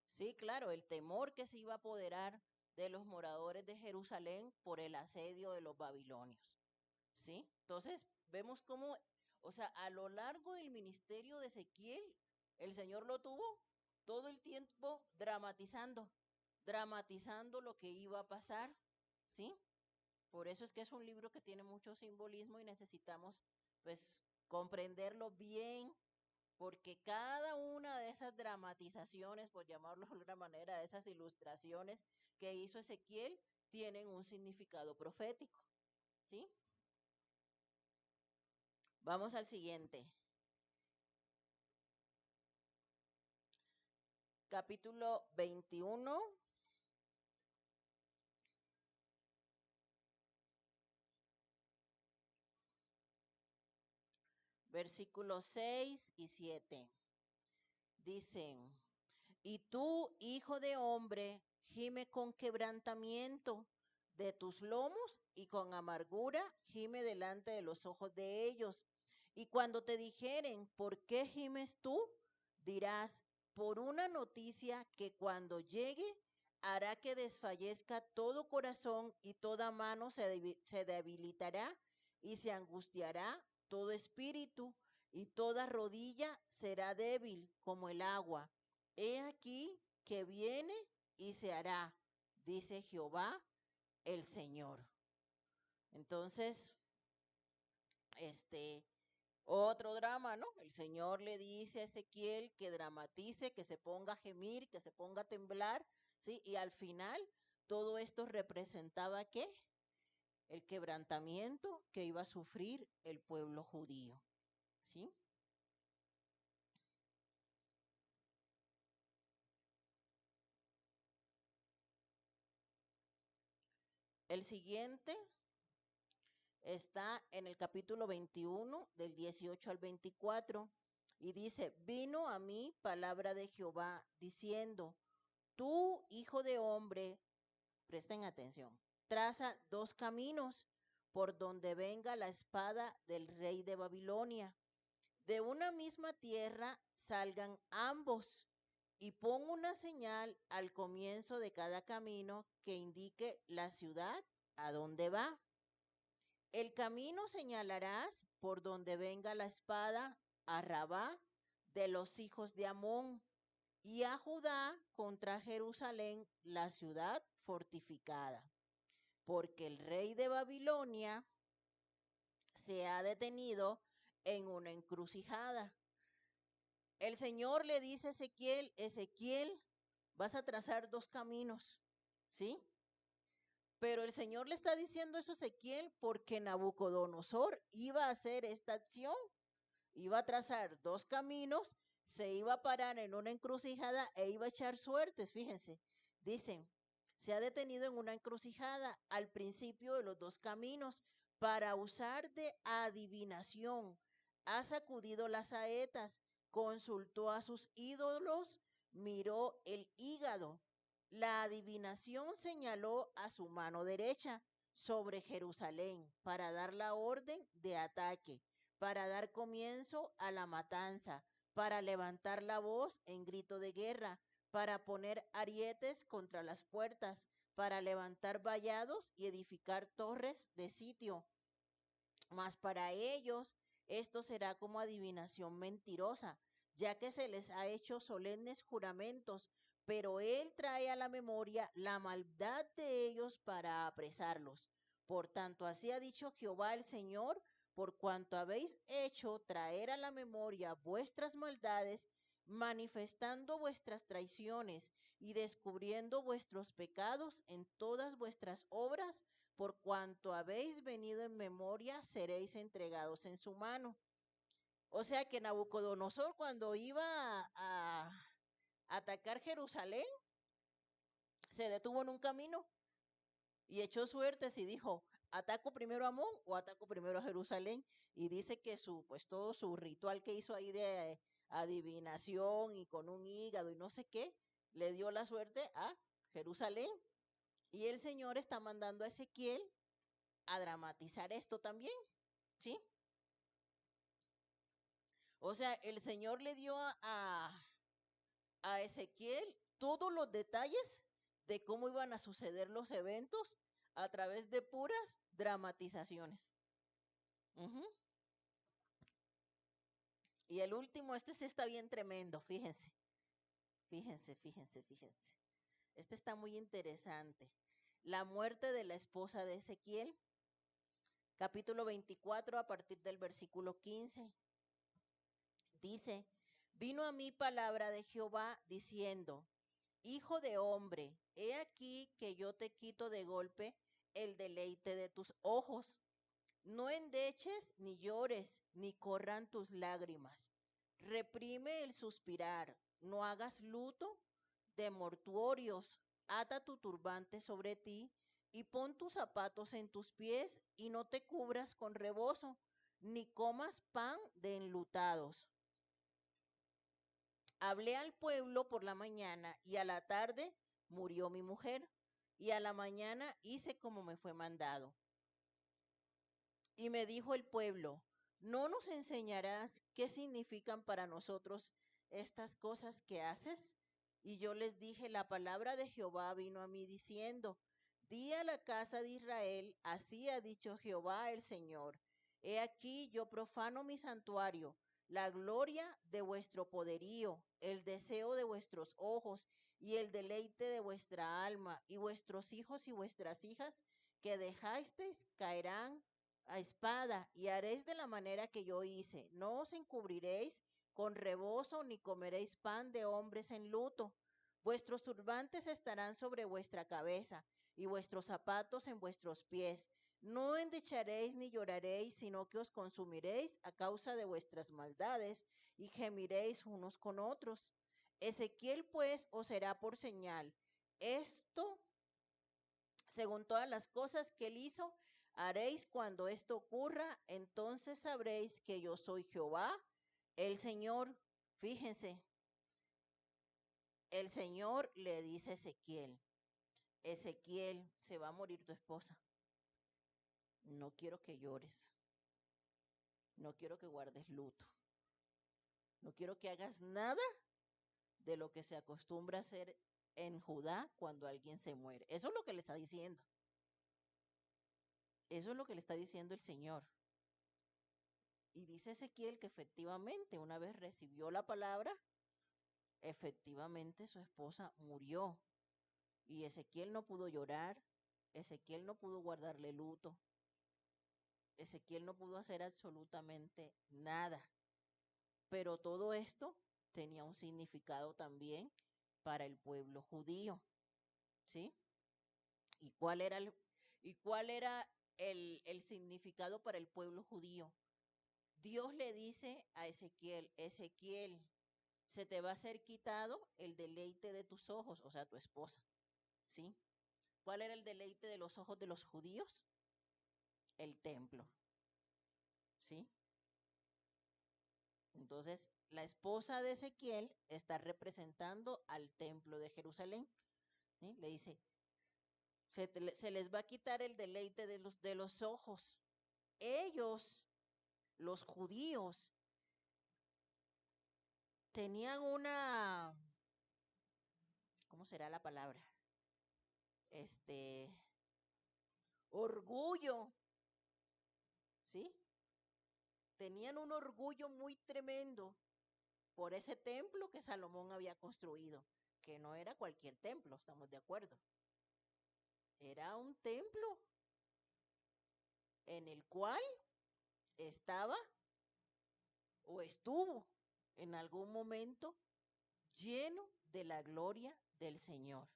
Sí, claro, el temor que se iba a apoderar de los moradores de Jerusalén por el asedio de los babilonios, ¿sí? Entonces, vemos cómo, o sea, a lo largo del ministerio de Ezequiel, el Señor lo tuvo todo el tiempo dramatizando lo que iba a pasar, ¿sí? Por eso es que es un libro que tiene mucho simbolismo y necesitamos, pues, comprenderlo bien, porque cada una de esas dramatizaciones, por llamarlo de alguna manera, de esas ilustraciones que hizo Ezequiel, tienen un significado profético, ¿sí? Vamos al siguiente. Capítulo 21, versículos 6 y 7. Dicen, y tú, hijo de hombre, gime con quebrantamiento de tus lomos y con amargura gime delante de los ojos de ellos. Y cuando te dijeren, ¿por qué gimes tú? Dirás, por una noticia que cuando llegue hará que desfallezca todo corazón y toda mano se debilitará y se angustiará todo espíritu y toda rodilla será débil como el agua. He aquí que viene y se hará, dice Jehová el Señor. Entonces, otro drama, ¿no? El Señor le dice a Ezequiel que dramatice, que se ponga a gemir, que se ponga a temblar, ¿sí? Y al final, todo esto representaba ¿qué? El quebrantamiento que iba a sufrir el pueblo judío, ¿sí? El siguiente está en el capítulo 21, del 18 al 24, y dice, vino a mí palabra de Jehová diciendo, tú, hijo de hombre, presten atención, traza dos caminos por donde venga la espada del rey de Babilonia. De una misma tierra salgan ambos y pon una señal al comienzo de cada camino que indique la ciudad a donde va. El camino señalarás por donde venga la espada a Rabá de los hijos de Amón y a Judá contra Jerusalén, la ciudad fortificada, porque el rey de Babilonia se ha detenido en una encrucijada. El Señor le dice a Ezequiel, Ezequiel, vas a trazar dos caminos, ¿sí? Pero el Señor le está diciendo eso a Ezequiel porque Nabucodonosor iba a hacer esta acción, iba a trazar dos caminos, se iba a parar en una encrucijada e iba a echar suertes, fíjense. Dicen, se ha detenido en una encrucijada al principio de los dos caminos para usar de adivinación. Ha sacudido las saetas, consultó a sus ídolos, miró el hígado. La adivinación señaló a su mano derecha sobre Jerusalén para dar la orden de ataque, para dar comienzo a la matanza, para levantar la voz en grito de guerra, para poner arietes contra las puertas, para levantar vallados y edificar torres de sitio. Mas para ellos esto será como adivinación mentirosa, ya que se les ha hecho solemnes juramentos, pero él trae a la memoria la maldad de ellos para apresarlos. Por tanto, así ha dicho Jehová el Señor, por cuanto habéis hecho traer a la memoria vuestras maldades, manifestando vuestras traiciones y descubriendo vuestros pecados en todas vuestras obras, por cuanto habéis venido en memoria, seréis entregados en su mano. O sea que Nabucodonosor, cuando iba a atacar Jerusalén, se detuvo en un camino y echó suertes y dijo, ¿ataco primero a Amón o ataco primero a Jerusalén? Y dice que pues todo su ritual que hizo ahí de adivinación y con un hígado y no sé qué, le dio la suerte a Jerusalén. Y el Señor está mandando a Ezequiel a dramatizar esto también, ¿sí? O sea, el Señor le dio a Ezequiel todos los detalles de cómo iban a suceder los eventos a través de puras dramatizaciones. Ujú. Y el último, este sí está bien tremendo, fíjense, fíjense. Este está muy interesante. La muerte de la esposa de Ezequiel, capítulo 24, a partir del versículo 15. Dice, vino a mí palabra de Jehová diciendo, hijo de hombre, he aquí que yo te quito de golpe el deleite de tus ojos. No endeches, ni llores, ni corran tus lágrimas. Reprime el suspirar, no hagas luto de mortuorios. Ata tu turbante sobre ti y pon tus zapatos en tus pies y no te cubras con rebozo, ni comas pan de enlutados. Hablé al pueblo por la mañana y a la tarde murió mi mujer y a la mañana hice como me fue mandado. Y me dijo el pueblo, ¿no nos enseñarás qué significan para nosotros estas cosas que haces? Y yo les dije, la palabra de Jehová vino a mí diciendo, di a la casa de Israel, así ha dicho Jehová el Señor. He aquí yo profano mi santuario, la gloria de vuestro poderío, el deseo de vuestros ojos y el deleite de vuestra alma, y vuestros hijos y vuestras hijas que dejasteis caerán a espada, y haréis de la manera que yo hice. No os encubriréis con rebozo, ni comeréis pan de hombres en luto. Vuestros turbantes estarán sobre vuestra cabeza, y vuestros zapatos en vuestros pies. No endecharéis ni lloraréis, sino que os consumiréis a causa de vuestras maldades, y gemiréis unos con otros. Ezequiel pues os será por señal. Esto, según todas las cosas que él hizo, haréis cuando esto ocurra, entonces sabréis que yo soy Jehová, el Señor. Fíjense, el Señor le dice a Ezequiel, Ezequiel, se va a morir tu esposa. No quiero que llores. No quiero que guardes luto. No quiero que hagas nada de lo que se acostumbra a hacer en Judá cuando alguien se muere. Eso es lo que le está diciendo. Eso es lo que le está diciendo el Señor. Y dice Ezequiel que efectivamente, una vez recibió la palabra, efectivamente su esposa murió. Y Ezequiel no pudo llorar, Ezequiel no pudo guardarle luto, Ezequiel no pudo hacer absolutamente nada. Pero todo esto tenía un significado también para el pueblo judío, ¿sí? ¿Y cuál era el significado para el pueblo judío? Dios le dice a Ezequiel, Ezequiel, se te va a ser quitado el deleite de tus ojos, o sea, tu esposa, ¿sí? ¿Cuál era el deleite de los ojos de los judíos? El templo, ¿sí? Entonces, la esposa de Ezequiel está representando al templo de Jerusalén, ¿sí? Le dice, se les va a quitar el deleite de los ojos. Ellos, los judíos, tenían una, ¿cómo será la palabra? Este, orgullo, ¿sí? Tenían un orgullo muy tremendo por ese templo que Salomón había construido, que no era cualquier templo, estamos de acuerdo. Era un templo en el cual estaba o estuvo en algún momento lleno de la gloria del Señor.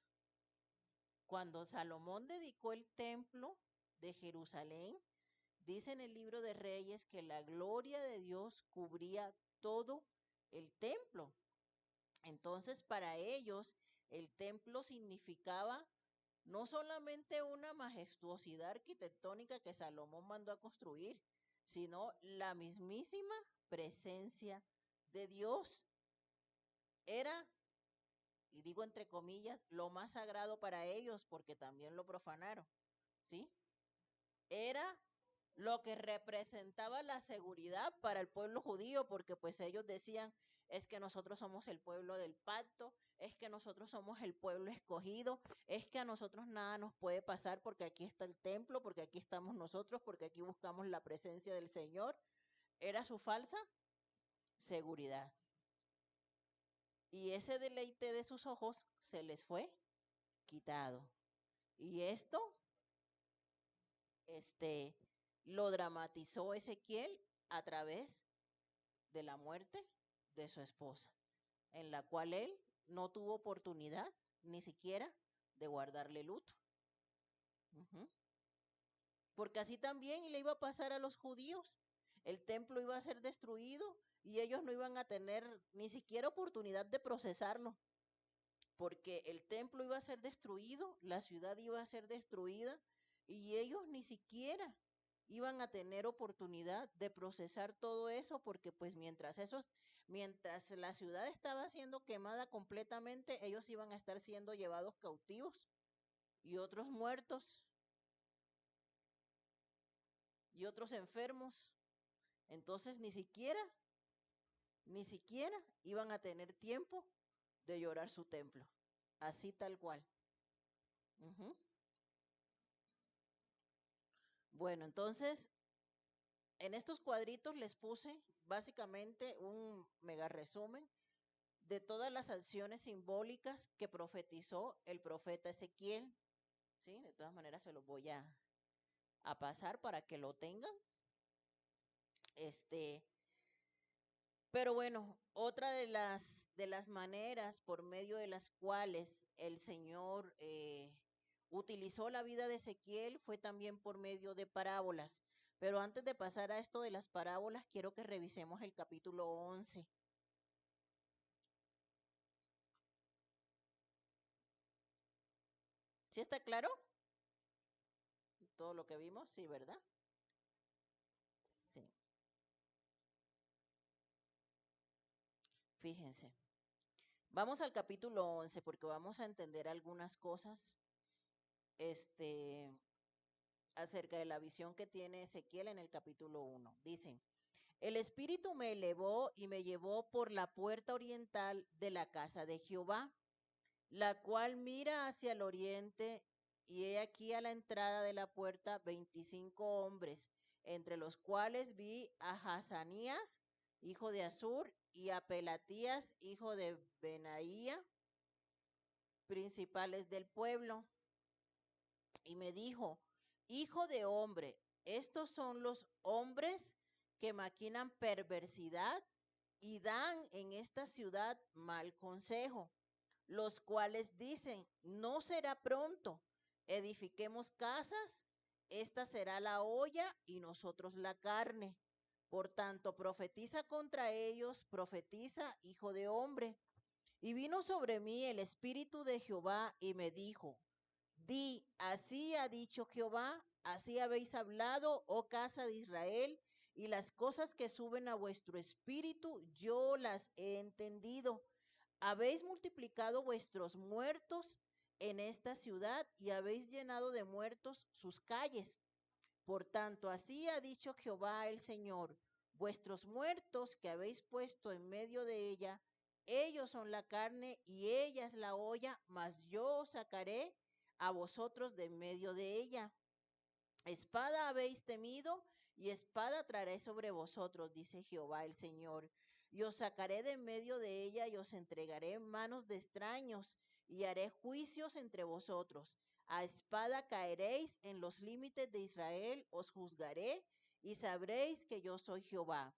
Cuando Salomón dedicó el templo de Jerusalén, dice en el libro de Reyes que la gloria de Dios cubría todo el templo. Entonces, para ellos, el templo significaba no solamente una majestuosidad arquitectónica que Salomón mandó a construir, sino la mismísima presencia de Dios. Era, y digo entre comillas, lo más sagrado para ellos porque también lo profanaron, ¿sí? Era lo que representaba la seguridad para el pueblo judío, porque pues ellos decían, es que nosotros somos el pueblo del pacto, es que nosotros somos el pueblo escogido, es que a nosotros nada nos puede pasar porque aquí está el templo, porque aquí estamos nosotros, porque aquí buscamos la presencia del Señor. Era su falsa seguridad. Y ese deleite de sus ojos se les fue quitado. Y esto, este, lo dramatizó Ezequiel a través de la muerte de su esposa, en la cual él no tuvo oportunidad ni siquiera de guardarle luto. Ujú. Porque así también le iba a pasar a los judíos. El templo iba a ser destruido y ellos no iban a tener ni siquiera oportunidad de procesarlo, porque el templo iba a ser destruido, la ciudad iba a ser destruida y ellos ni siquiera iban a tener oportunidad de procesar todo eso, porque pues mientras la ciudad estaba siendo quemada completamente, ellos iban a estar siendo llevados cautivos y otros muertos y otros enfermos. Entonces ni siquiera iban a tener tiempo de llorar su templo, así tal cual. Ujú. Bueno, entonces en estos cuadritos les puse básicamente un mega resumen de todas las acciones simbólicas que profetizó el profeta Ezequiel, ¿sí? De todas maneras se los voy a pasar para que lo tengan. Este, pero bueno, otra de las maneras por medio de las cuales el Señor utilizó la vida de Ezequiel fue también por medio de parábolas. Pero antes de pasar a esto de las parábolas, quiero que revisemos el capítulo 11. ¿Sí está claro? Todo lo que vimos, sí, ¿verdad? Sí. Fíjense. Vamos al capítulo 11 porque vamos a entender algunas cosas este, acerca de la visión que tiene Ezequiel en el capítulo 1. Dicen, el Espíritu me elevó y me llevó por la puerta oriental de la casa de Jehová, la cual mira hacia el oriente, y he aquí a la entrada de la puerta 25 hombres, entre los cuales vi a Hazanías, hijo de Azur, y a Pelatías, hijo de Benaía, principales del pueblo. Y me dijo, hijo de hombre, estos son los hombres que maquinan perversidad y dan en esta ciudad mal consejo, los cuales dicen, no será pronto, edifiquemos casas, esta será la olla y nosotros la carne. Por tanto, profetiza contra ellos, profetiza, hijo de hombre. Y vino sobre mí el Espíritu de Jehová y me dijo, di, así ha dicho Jehová, así habéis hablado, oh casa de Israel, y las cosas que suben a vuestro espíritu, yo las he entendido. Habéis multiplicado vuestros muertos en esta ciudad y habéis llenado de muertos sus calles. Por tanto, así ha dicho Jehová el Señor, vuestros muertos que habéis puesto en medio de ella, Ellos son la carne y ella es la olla, mas yo os sacaré a vosotros de en medio de ella. Espada habéis temido y espada traeré sobre vosotros, dice Jehová el Señor. Y os sacaré de en medio de ella y os entregaré en manos de extraños y haré juicios entre vosotros. A espada caeréis en los límites de Israel, os juzgaré y sabréis que yo soy Jehová.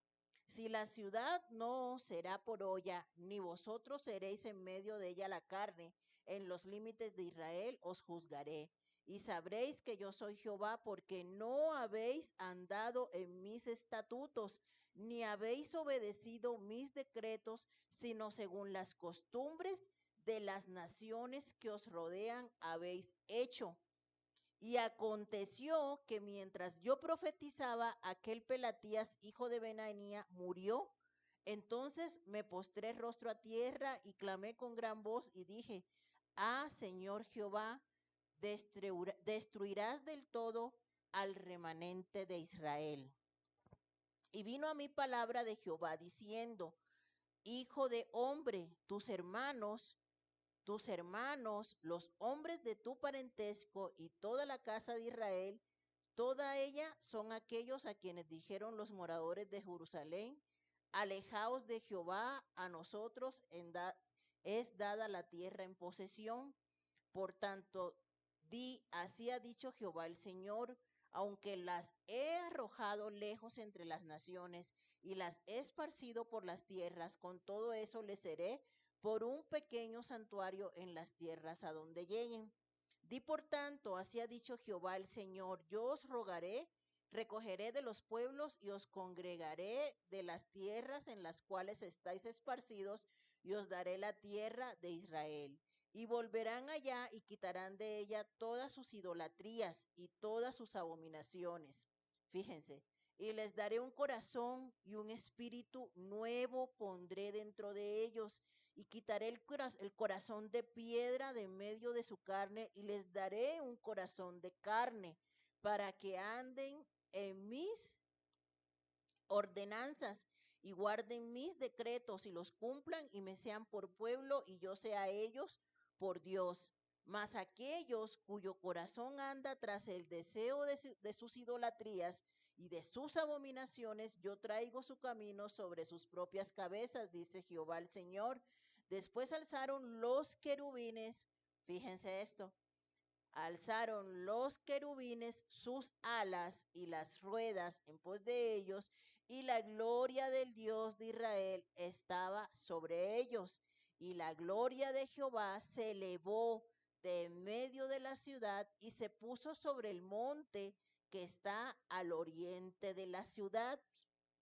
Si la ciudad no será por olla, ni vosotros seréis en medio de ella la carne, en los límites de Israel os juzgaré y sabréis que yo soy Jehová, porque no habéis andado en mis estatutos, ni habéis obedecido mis decretos, sino según las costumbres de las naciones que os rodean habéis hecho. Y aconteció que mientras yo profetizaba, aquel Pelatías, hijo de Benaía, murió. Entonces me postré rostro a tierra y clamé con gran voz y dije, ah, Señor Jehová, destruirás del todo al remanente de Israel. Y vino a mí palabra de Jehová diciendo, hijo de hombre, tus hermanos, los hombres de tu parentesco y toda la casa de Israel, toda ella son aquellos a quienes dijeron los moradores de Jerusalén, alejaos de Jehová, a nosotros es dada la tierra en posesión. Por tanto, así ha dicho Jehová el Señor, aunque las he arrojado lejos entre las naciones y las he esparcido por las tierras, con todo eso les seré por un pequeño santuario en las tierras a donde lleguen. Di por tanto, así ha dicho Jehová el Señor, yo os rogaré, recogeré de los pueblos y os congregaré de las tierras en las cuales estáis esparcidos y os daré la tierra de Israel. Y volverán allá y quitarán de ella todas sus idolatrías y todas sus abominaciones. Fíjense, y les daré un corazón y un espíritu nuevo pondré dentro de ellos y quitaré el corazón de piedra de en medio de su carne y les daré un corazón de carne para que anden en mis ordenanzas y guarden mis decretos y los cumplan y me sean por pueblo y yo sea a ellos por Dios. Mas aquellos cuyo corazón anda tras el deseo de sus idolatrías y de sus abominaciones, yo traigo su camino sobre sus propias cabezas, dice Jehová el Señor. Después alzaron los querubines, fíjense esto, alzaron los querubines sus alas y las ruedas en pos de ellos, y la gloria del Dios de Israel estaba sobre ellos. Y la gloria de Jehová se elevó de en medio de la ciudad y se puso sobre el monte que está al oriente de la ciudad.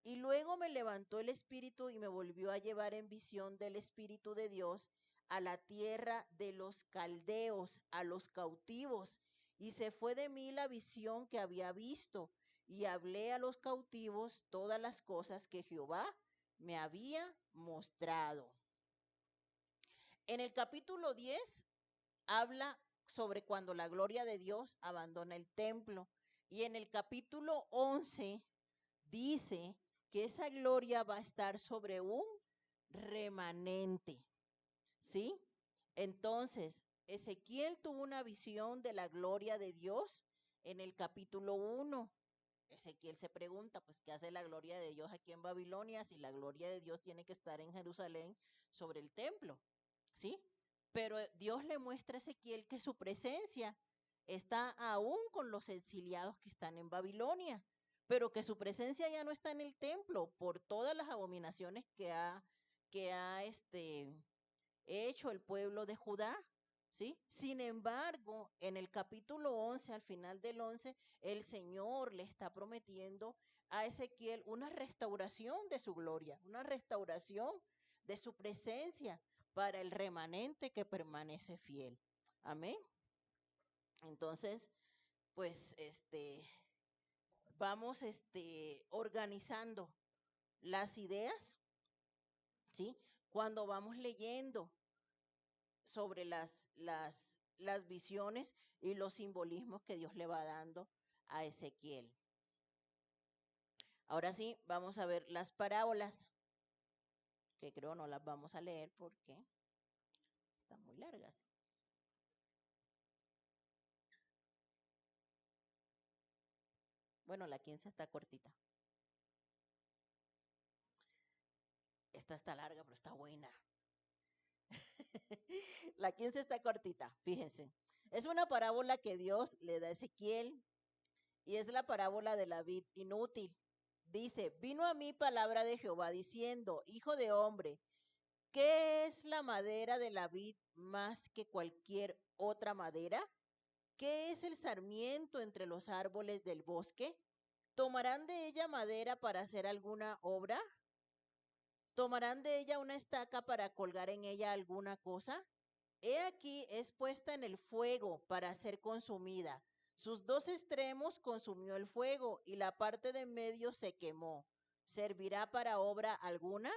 Y luego me levantó el espíritu y me volvió a llevar en visión del espíritu de Dios a la tierra de los caldeos, a los cautivos. Y se fue de mí la visión que había visto, y hablé a los cautivos todas las cosas que Jehová me había mostrado. En el capítulo 10 habla sobre cuando la gloria de Dios abandona el templo. Y en el capítulo 11 dice que esa gloria va a estar sobre un remanente, ¿sí? Entonces, Ezequiel tuvo una visión de la gloria de Dios en el capítulo 1. Ezequiel se pregunta, pues, ¿qué hace la gloria de Dios aquí en Babilonia si la gloria de Dios tiene que estar en Jerusalén sobre el templo? ¿Sí? Pero Dios le muestra a Ezequiel que su presencia está aún con los exiliados que están en Babilonia, pero que su presencia ya no está en el templo por todas las abominaciones que ha hecho el pueblo de Judá, ¿sí? Sin embargo, en el capítulo 11, al final del 11, el Señor le está prometiendo a Ezequiel una restauración de su gloria, una restauración de su presencia para el remanente que permanece fiel. Amén. Entonces, pues, vamos, organizando las ideas, ¿sí? Cuando vamos leyendo sobre las visiones y los simbolismos que Dios le va dando a Ezequiel. Ahora sí, vamos a ver las parábolas. que creo no las vamos a leer porque están muy largas. Bueno, la 15 está cortita. Esta está larga, pero está buena. La 15 está cortita, fíjense. Es una parábola que Dios le da a Ezequiel y es la parábola de la vid inútil. Dice, vino a mí palabra de Jehová diciendo, hijo de hombre, ¿qué es la madera de la vid más que cualquier otra madera? ¿Qué es el sarmiento entre los árboles del bosque? ¿Tomarán de ella madera para hacer alguna obra? ¿Tomarán de ella una estaca para colgar en ella alguna cosa? He aquí es puesta en el fuego para ser consumida. Sus dos extremos consumió el fuego y la parte de en medio se quemó. ¿Servirá para obra alguna?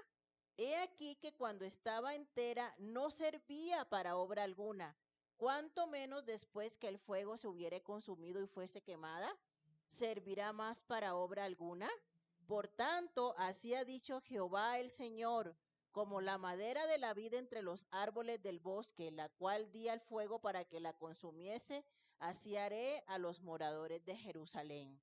He aquí que cuando estaba entera no servía para obra alguna, cuanto menos después que el fuego se hubiere consumido y fuese quemada, ¿servirá más para obra alguna? Por tanto, así ha dicho Jehová el Señor, como la madera de la vid entre los árboles del bosque, la cual di al fuego para que la consumiese, así haré a los moradores de Jerusalén.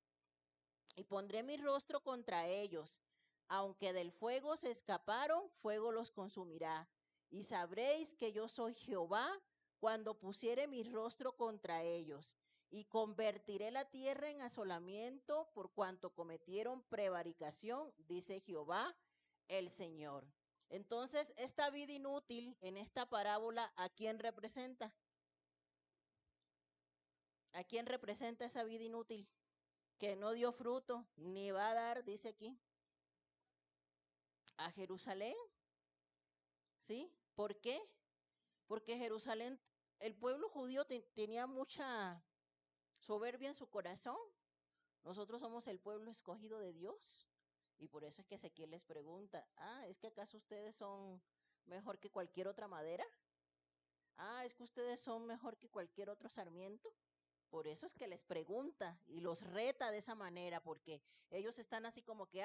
Y pondré mi rostro contra ellos. Aunque del fuego se escaparon, fuego los consumirá. Y sabréis que yo soy Jehová cuando pusiere mi rostro contra ellos. Y convertiré la tierra en asolamiento por cuanto cometieron prevaricación, dice Jehová el Señor. Entonces, esta vida inútil en esta parábola, ¿a quién representa? ¿A quién representa esa vida inútil? Que no dio fruto, ni va a dar, dice aquí, a Jerusalén, ¿sí? ¿Por qué? Porque Jerusalén, el pueblo judío tenía mucha soberbia en su corazón. Nosotros somos el pueblo escogido de Dios. Y por eso es que Ezequiel les pregunta, ¿es que acaso ustedes son mejor que cualquier otra madera? ¿Es que ustedes son mejor que cualquier otro sarmiento? Por eso es que les pregunta y los reta de esa manera, porque ellos están así como que,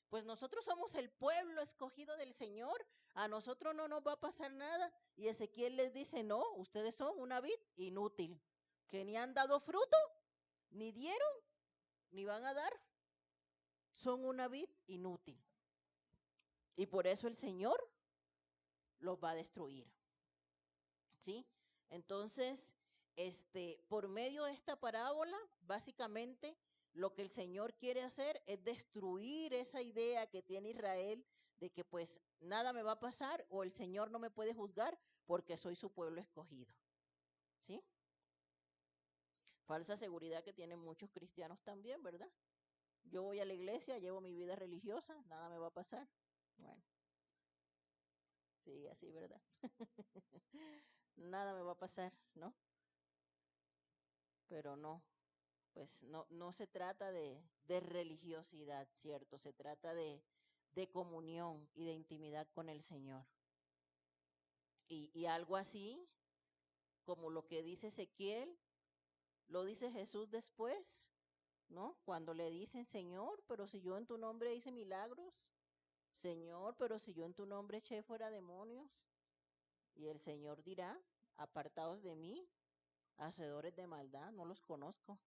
pues nosotros somos el pueblo escogido del Señor, a nosotros no nos va a pasar nada. Y Ezequiel les dice, no, ustedes son una vid inútil, que ni han dado fruto, ni dieron, ni van a dar. Son una vid inútil. Y por eso el Señor los va a destruir. ¿Sí? Entonces, por medio de esta parábola, básicamente lo que el Señor quiere hacer es destruir esa idea que tiene Israel de que pues nada me va a pasar o el Señor no me puede juzgar porque soy su pueblo escogido. ¿Sí? Falsa seguridad que tienen muchos cristianos también, ¿verdad? Yo voy a la iglesia, llevo mi vida religiosa, nada me va a pasar. Bueno, sí, así, ¿verdad? Nada me va a pasar, ¿no? Pero no, pues no se trata de religiosidad, ¿cierto? Se trata de comunión y de intimidad con el Señor. Y algo así, como lo que dice Ezequiel, lo dice Jesús después, ¿no? Cuando le dicen, Señor, pero si yo en tu nombre hice milagros, Señor, pero si yo en tu nombre eché fuera demonios, y el Señor dirá, apartaos de mí, hacedores de maldad, no los conozco.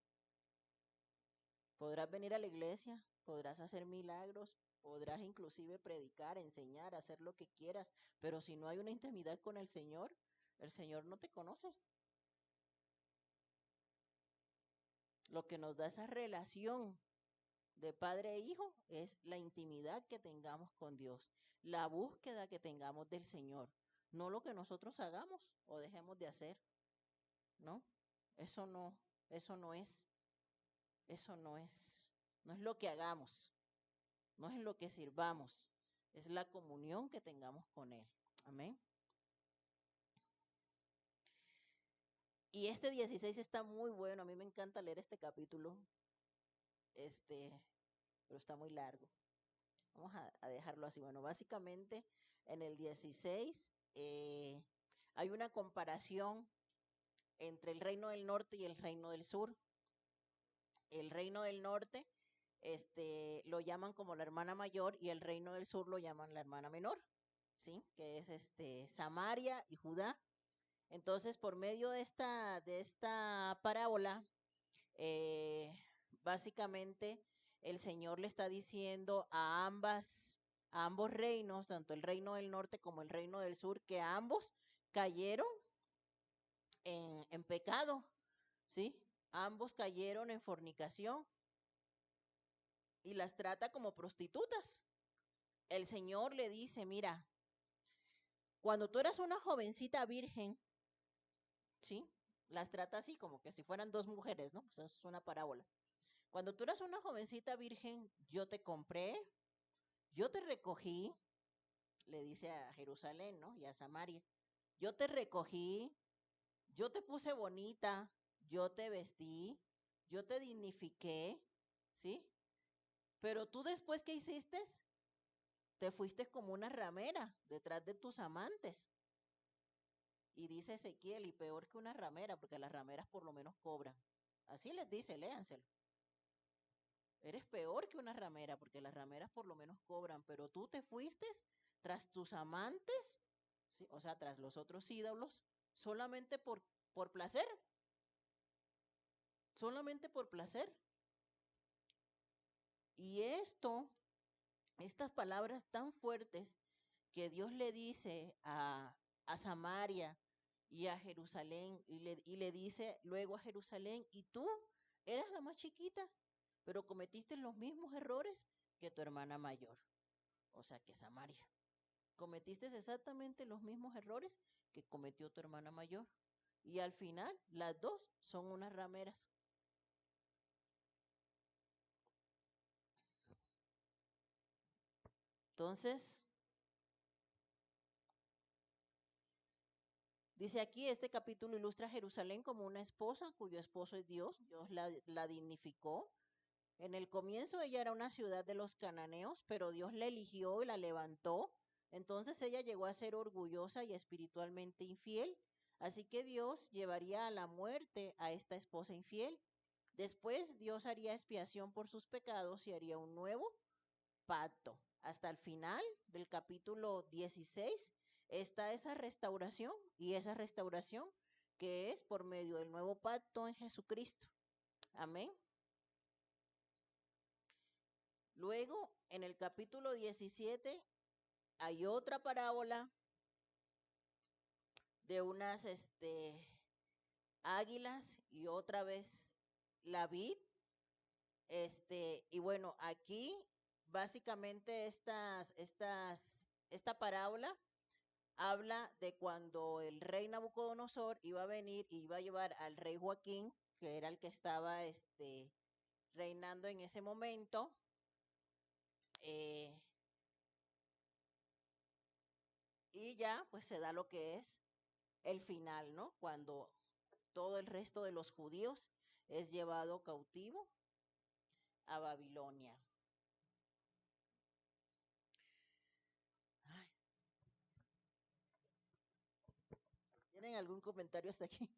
Podrás venir a la iglesia, podrás hacer milagros, podrás inclusive predicar, enseñar, hacer lo que quieras, pero si no hay una intimidad con el Señor no te conoce. Lo que nos da esa relación de padre e hijo es la intimidad que tengamos con Dios, la búsqueda que tengamos del Señor, no lo que nosotros hagamos o dejemos de hacer, ¿no? Eso no, eso no es, eso no es lo que hagamos. No es en lo que sirvamos, es la comunión que tengamos con Él. Amén. Y este 16 está muy bueno, a mí me encanta leer este capítulo, pero está muy largo. Vamos a dejarlo así. Bueno, básicamente en el 16 hay una comparación entre el reino del norte y el reino del sur. El reino del norte lo llaman como la hermana mayor y el reino del sur lo llaman la hermana menor. ¿sí? Que es Samaria y Judá. Entonces, por medio de esta parábola, eh, básicamente el Señor le está diciendo a ambos reinos, tanto el reino del norte como el reino del sur, que ambos cayeron en pecado, ¿sí? Ambos cayeron en fornicación y las trata como prostitutas. El Señor le dice, mira, cuando tú eras una jovencita virgen, ¿sí? Las trata así, como que si fueran dos mujeres, ¿no? Pues es una parábola. Cuando tú eras una jovencita virgen, yo te compré, yo te recogí, le dice a Jerusalén, ¿no? Y a Samaria. Yo te recogí, yo te puse bonita, yo te vestí, yo te dignifiqué, ¿sí? Pero tú después, ¿qué hiciste? Te fuiste como una ramera detrás de tus amantes. Y dice Ezequiel, y peor que una ramera, porque las rameras por lo menos cobran. Así les dice, léanselo. Eres peor que una ramera, porque las rameras por lo menos cobran, pero tú te fuiste tras tus amantes, ¿sí? O sea, tras los otros ídolos, solamente por placer, solamente por placer. Y estas palabras tan fuertes que Dios le dice a Samaria y a Jerusalén, y le dice luego a Jerusalén, y tú eras la más chiquita, pero cometiste los mismos errores que tu hermana mayor, o sea, que Samaria. Cometiste exactamente los mismos errores que cometió tu hermana mayor. Y al final, las dos son unas rameras. Entonces, dice aquí, este capítulo ilustra a Jerusalén como una esposa cuyo esposo es Dios. Dios la dignificó. En el comienzo ella era una ciudad de los cananeos, pero Dios la eligió y la levantó. Entonces ella llegó a ser orgullosa y espiritualmente infiel. Así que Dios llevaría a la muerte a esta esposa infiel. Después Dios haría expiación por sus pecados y haría un nuevo pacto. Hasta el final del capítulo 16 está esa restauración, y esa restauración que es por medio del nuevo pacto en Jesucristo. Amén. Luego, en el capítulo 17 hay otra parábola de unas águilas y otra vez la vid. Y bueno, aquí básicamente esta parábola habla de cuando el rey Nabucodonosor iba a venir y iba a llevar al rey Joaquín, que era el que estaba reinando en ese momento. eh, y ya, pues se da lo que es el final, ¿no? Cuando todo el resto de los judíos es llevado cautivo a Babilonia. Ay, ¿tienen algún comentario hasta aquí?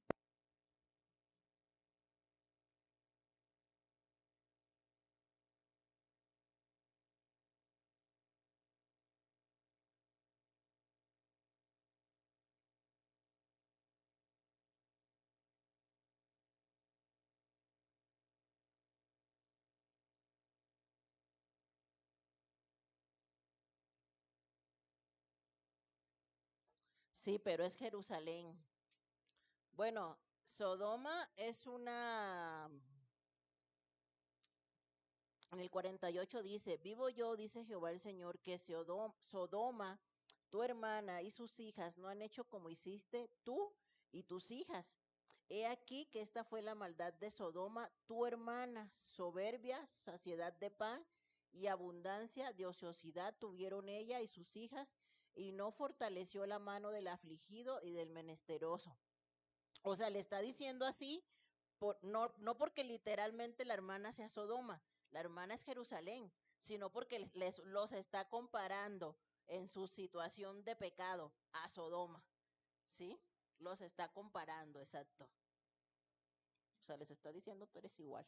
Sí, pero es Jerusalén. Bueno, Sodoma es en el 48 dice, vivo yo, dice Jehová el Señor, que Sodoma, tu hermana y sus hijas no han hecho como hiciste tú y tus hijas. He aquí que esta fue la maldad de Sodoma, tu hermana, soberbia, saciedad de pan y abundancia de ociosidad tuvieron ella y sus hijas, y no fortaleció la mano del afligido y del menesteroso. O sea, le está diciendo así, no porque literalmente la hermana sea Sodoma, la hermana es Jerusalén, sino porque los está comparando en su situación de pecado a Sodoma, ¿sí? Los está comparando, exacto. O sea, les está diciendo tú eres igual,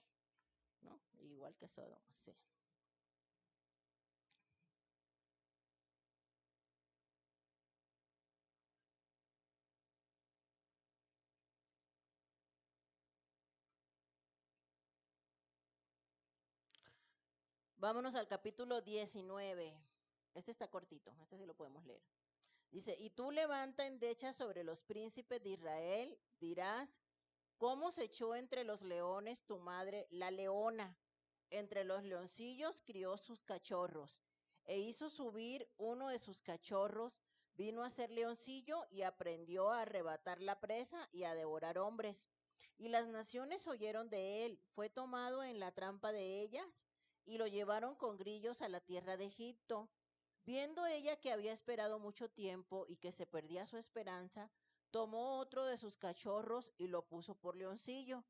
¿no? Igual que Sodoma, sí. Vámonos al capítulo 19. Este está cortito, este sí lo podemos leer. Dice, y tú levanta endecha sobre los príncipes de Israel, dirás, ¿cómo se echó entre los leones tu madre la leona? Entre los leoncillos crió sus cachorros, e hizo subir uno de sus cachorros, vino a ser leoncillo y aprendió a arrebatar la presa y a devorar hombres. Y las naciones oyeron de él, fue tomado en la trampa de ellas, y lo llevaron con grillos a la tierra de Egipto. Viendo ella que había esperado mucho tiempo y que se perdía su esperanza, tomó otro de sus cachorros y lo puso por leoncillo.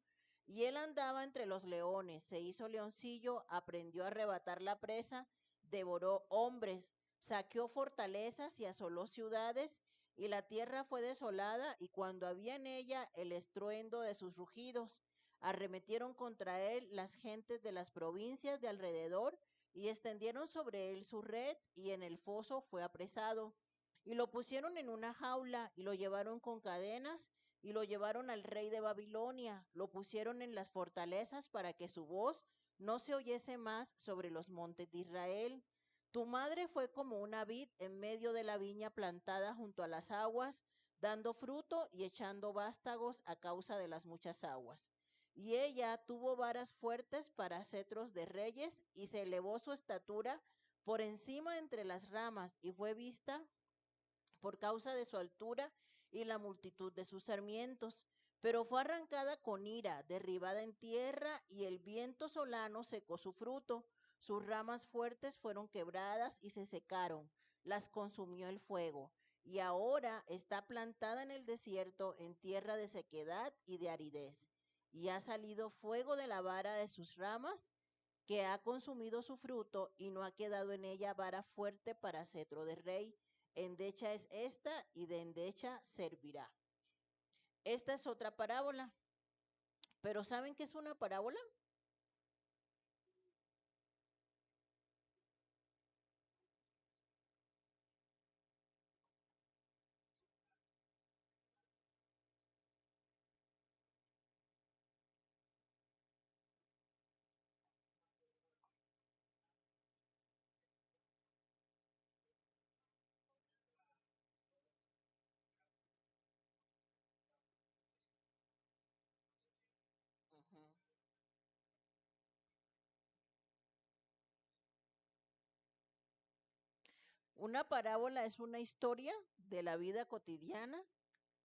Y él andaba entre los leones, se hizo leoncillo, aprendió a arrebatar la presa, devoró hombres, saqueó fortalezas y asoló ciudades, y la tierra fue desolada, y cuando había en ella el estruendo de sus rugidos, arremetieron contra él las gentes de las provincias de alrededor, y extendieron sobre él su red, y en el foso fue apresado. Y lo pusieron en una jaula, y lo llevaron con cadenas, y lo llevaron al rey de Babilonia, lo pusieron en las fortalezas para que su voz no se oyese más sobre los montes de Israel. Tu madre fue como una vid en medio de la viña plantada junto a las aguas, dando fruto y echando vástagos a causa de las muchas aguas. Y ella tuvo varas fuertes para cetros de reyes, y se elevó su estatura por encima entre las ramas, y fue vista por causa de su altura y la multitud de sus sarmientos, pero fue arrancada con ira, derribada en tierra, y el viento solano secó su fruto. Sus ramas fuertes fueron quebradas y se secaron, las consumió el fuego, y ahora está plantada en el desierto, en tierra de sequedad y de aridez. Y ha salido fuego de la vara de sus ramas, que ha consumido su fruto, y no ha quedado en ella vara fuerte para cetro de rey. Endecha es esta, y de endecha servirá. Esta es otra parábola. Pero ¿saben qué es una parábola? Ujú. Una parábola es una historia de la vida cotidiana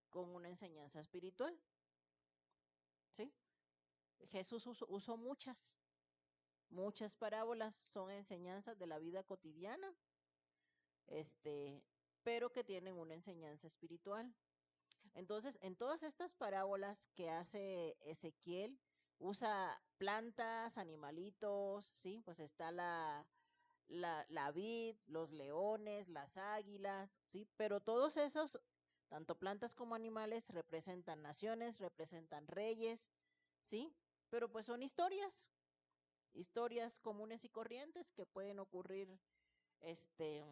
con una enseñanza espiritual. ¿Sí? Jesús usó muchas parábolas, son enseñanzas de la vida cotidiana, este, pero que tienen una enseñanza espiritual. Entonces, en todas estas parábolas que hace Ezequiel, usa plantas, animalitos, ¿sí? Pues está la vid, los leones, las águilas, ¿sí? Pero todos esos, tanto plantas como animales, representan naciones, representan reyes, ¿sí? Pero pues son historias comunes y corrientes que pueden ocurrir, este,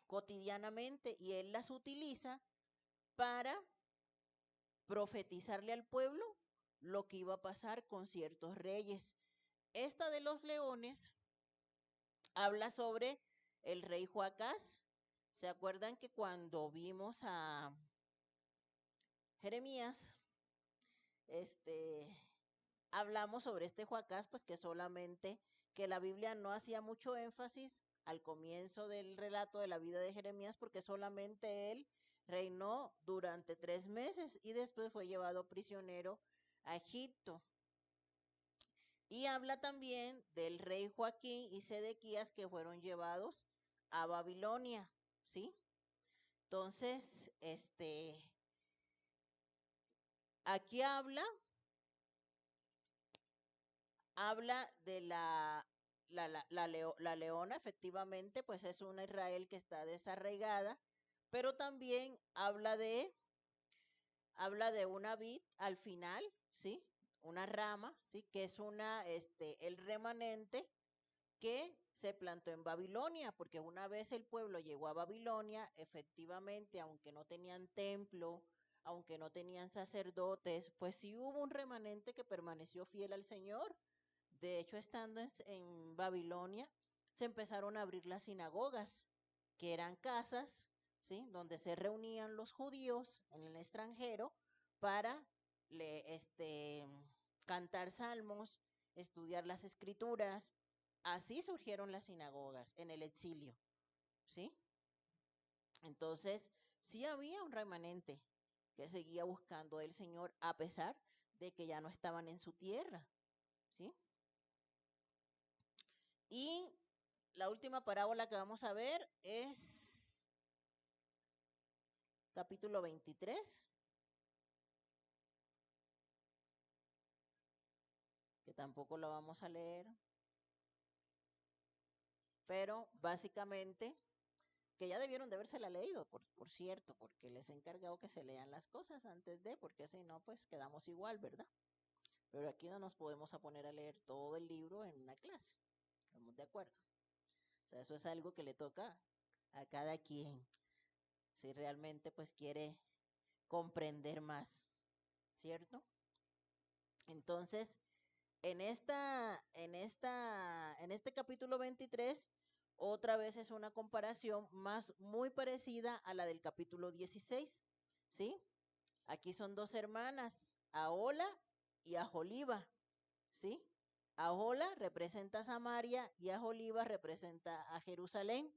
cotidianamente, y él las utiliza para profetizarle al pueblo lo que iba a pasar con ciertos reyes. Esta de los leones habla sobre el rey Joacás. ¿Se acuerdan que cuando vimos a Jeremías, este, hablamos sobre este Joacás, pues que solamente, que la Biblia no hacía mucho énfasis al comienzo del relato de la vida de Jeremías, porque solamente él reinó durante 3 meses y después fue llevado prisionero a Egipto. Y habla también del rey Joaquín y Sedequías, que fueron llevados a Babilonia, ¿sí? Entonces, aquí habla de la leona, efectivamente, pues es una Israel que está desarraigada, pero también habla de una vid al final, ¿sí? Una rama, ¿sí? Que es el remanente que se plantó en Babilonia, porque una vez el pueblo llegó a Babilonia, efectivamente, aunque no tenían templo, aunque no tenían sacerdotes, pues sí hubo un remanente que permaneció fiel al Señor De hecho, estando en Babilonia, se empezaron a abrir las sinagogas, que eran casas, ¿sí? Donde se reunían los judíos en el extranjero para cantar salmos, estudiar las escrituras. Así surgieron las sinagogas en el exilio, ¿sí? Entonces, sí había un remanente que seguía buscando el Señor a pesar de que ya no estaban en su tierra, ¿sí? Y la última parábola que vamos a ver es capítulo 23, que tampoco lo vamos a leer, pero básicamente, que ya debieron de habérsela leído, por cierto, porque les he encargado que se lean las cosas antes de, porque si no, pues quedamos igual, ¿verdad? Pero aquí no nos podemos a poner a leer todo el libro en una clase, ¿estamos de acuerdo? O sea, eso es algo que le toca a cada quien, si realmente pues quiere comprender más, ¿cierto? Entonces, en este capítulo 23, otra vez es una comparación más muy parecida a la del capítulo 16, ¿sí? Aquí son dos hermanas, Ahola y Aholiba, ¿sí? Ahola representa a Samaria y Aholiba representa a Jerusalén.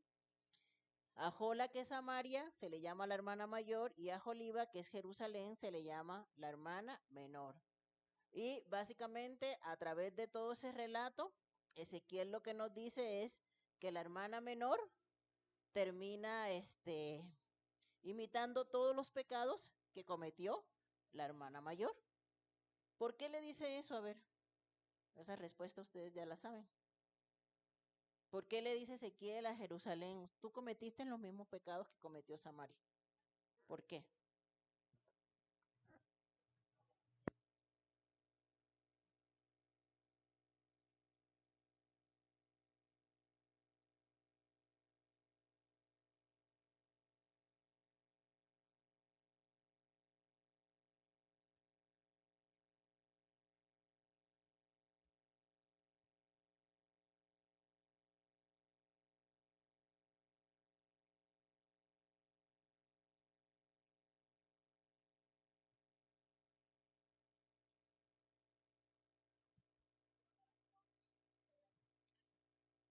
Ahola, que es Samaria, se le llama la hermana mayor, y Aholiba, que es Jerusalén, se le llama la hermana menor. Y básicamente a través de todo ese relato, Ezequiel lo que nos dice es que la hermana menor termina imitando todos los pecados que cometió la hermana mayor. ¿Por qué le dice eso? A ver, esa respuesta ustedes ya la saben. ¿Por qué le dice Ezequiel a Jerusalén, tú cometiste los mismos pecados que cometió Samaria? ¿Por qué?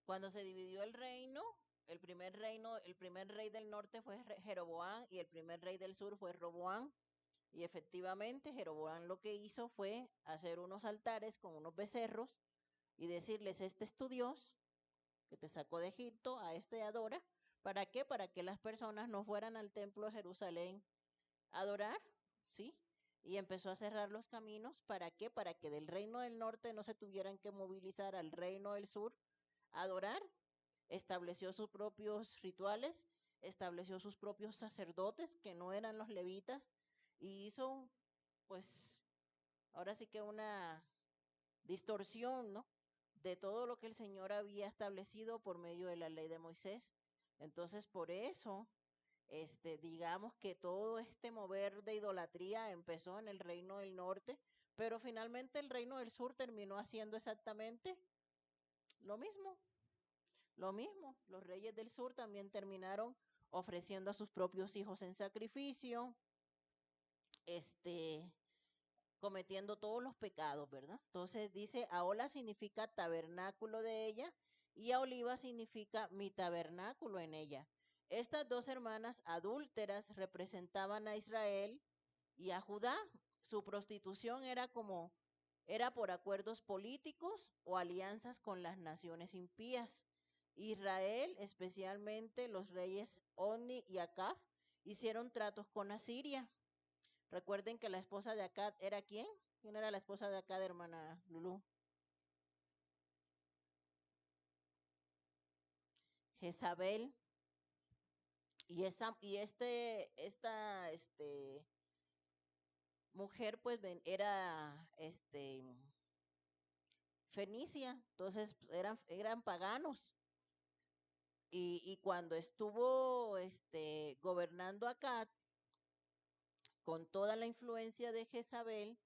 Cuando se dividió el primer rey del norte fue Jeroboam y el primer rey del sur fue Roboam. Y efectivamente, Jeroboam lo que hizo fue hacer unos altares con unos becerros y decirles, este es tu Dios que te sacó de Egipto, a este adora. ¿Para qué? Para que las personas no fueran al templo de Jerusalén a adorar, ¿sí? Y empezó a cerrar los caminos. ¿Para qué? Para que del reino del norte no se tuvieran que movilizar al reino del sur a adorar. Estableció sus propios rituales, estableció sus propios sacerdotes que no eran los levitas y hizo, pues, ahora sí que una distorsión, ¿no? De todo lo que el Señor había establecido por medio de la ley de Moisés. Entonces, por eso, digamos que todo este mover de idolatría empezó en el reino del norte, pero finalmente el reino del sur terminó haciendo exactamente lo mismo. Lo mismo, los reyes del sur también terminaron ofreciendo a sus propios hijos en sacrificio, este, cometiendo todos los pecados, ¿verdad? Entonces dice, Ahola significa tabernáculo de ella y Aholiba significa mi tabernáculo en ella. Estas dos hermanas adúlteras representaban a Israel y a Judá. Su prostitución era por acuerdos políticos o alianzas con las naciones impías. Israel, especialmente los reyes Oni y Acab, hicieron tratos con Asiria. Recuerden que la esposa de Acab era ¿quién? ¿Quién era la esposa de Acab, hermana Lulú? Jezabel. Esta mujer pues era fenicia, entonces pues, eran paganos. Y cuando estuvo gobernando acá con toda la influencia de Jezabel,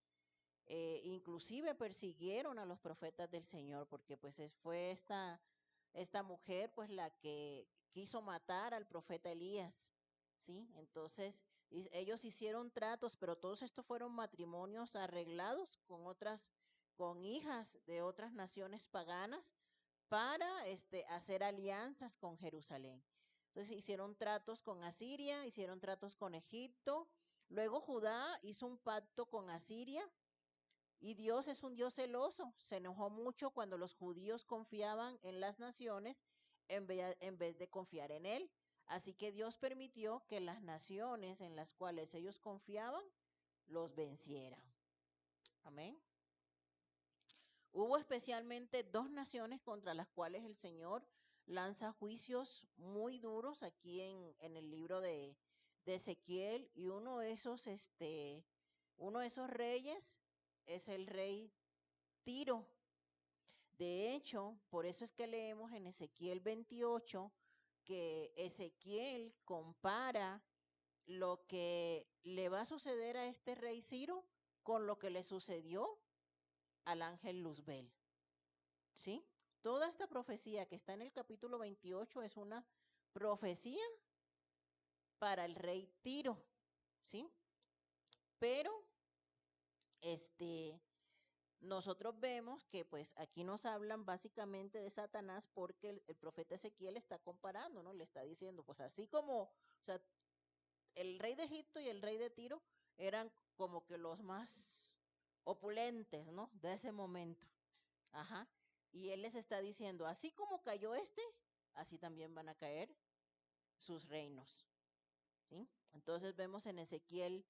inclusive persiguieron a los profetas del Señor, porque pues fue esta mujer pues la que quiso matar al profeta Elías, ¿sí? Entonces ellos hicieron tratos, pero todos estos fueron matrimonios arreglados con con hijas de otras naciones paganas para hacer alianzas con Jerusalén. Entonces hicieron tratos con Asiria, hicieron tratos con Egipto, luego Judá hizo un pacto con Asiria y Dios es un Dios celoso. Se enojó mucho cuando los judíos confiaban en las naciones en vez de confiar en Él. Así que Dios permitió que las naciones en las cuales ellos confiaban los vencieran. Amén. Hubo especialmente dos naciones contra las cuales el Señor lanza juicios muy duros aquí en el libro de Ezequiel, y uno de esos reyes es el rey Tiro. De hecho, por eso es que leemos en Ezequiel 28 que Ezequiel compara lo que le va a suceder a este rey Ciro con lo que le sucedió al ángel Luzbel. ¿Sí? Toda esta profecía que está en el capítulo 28 es una profecía para el rey Tiro, ¿sí? Pero, nosotros vemos que pues aquí nos hablan básicamente de Satanás porque el profeta Ezequiel está comparando, ¿no? Le está diciendo, pues así como, o sea, el rey de Egipto y el rey de Tiro eran como que los más opulentes, ¿no? De ese momento. Ajá. Y él les está diciendo, así como cayó así también van a caer sus reinos. ¿Sí? Entonces vemos en Ezequiel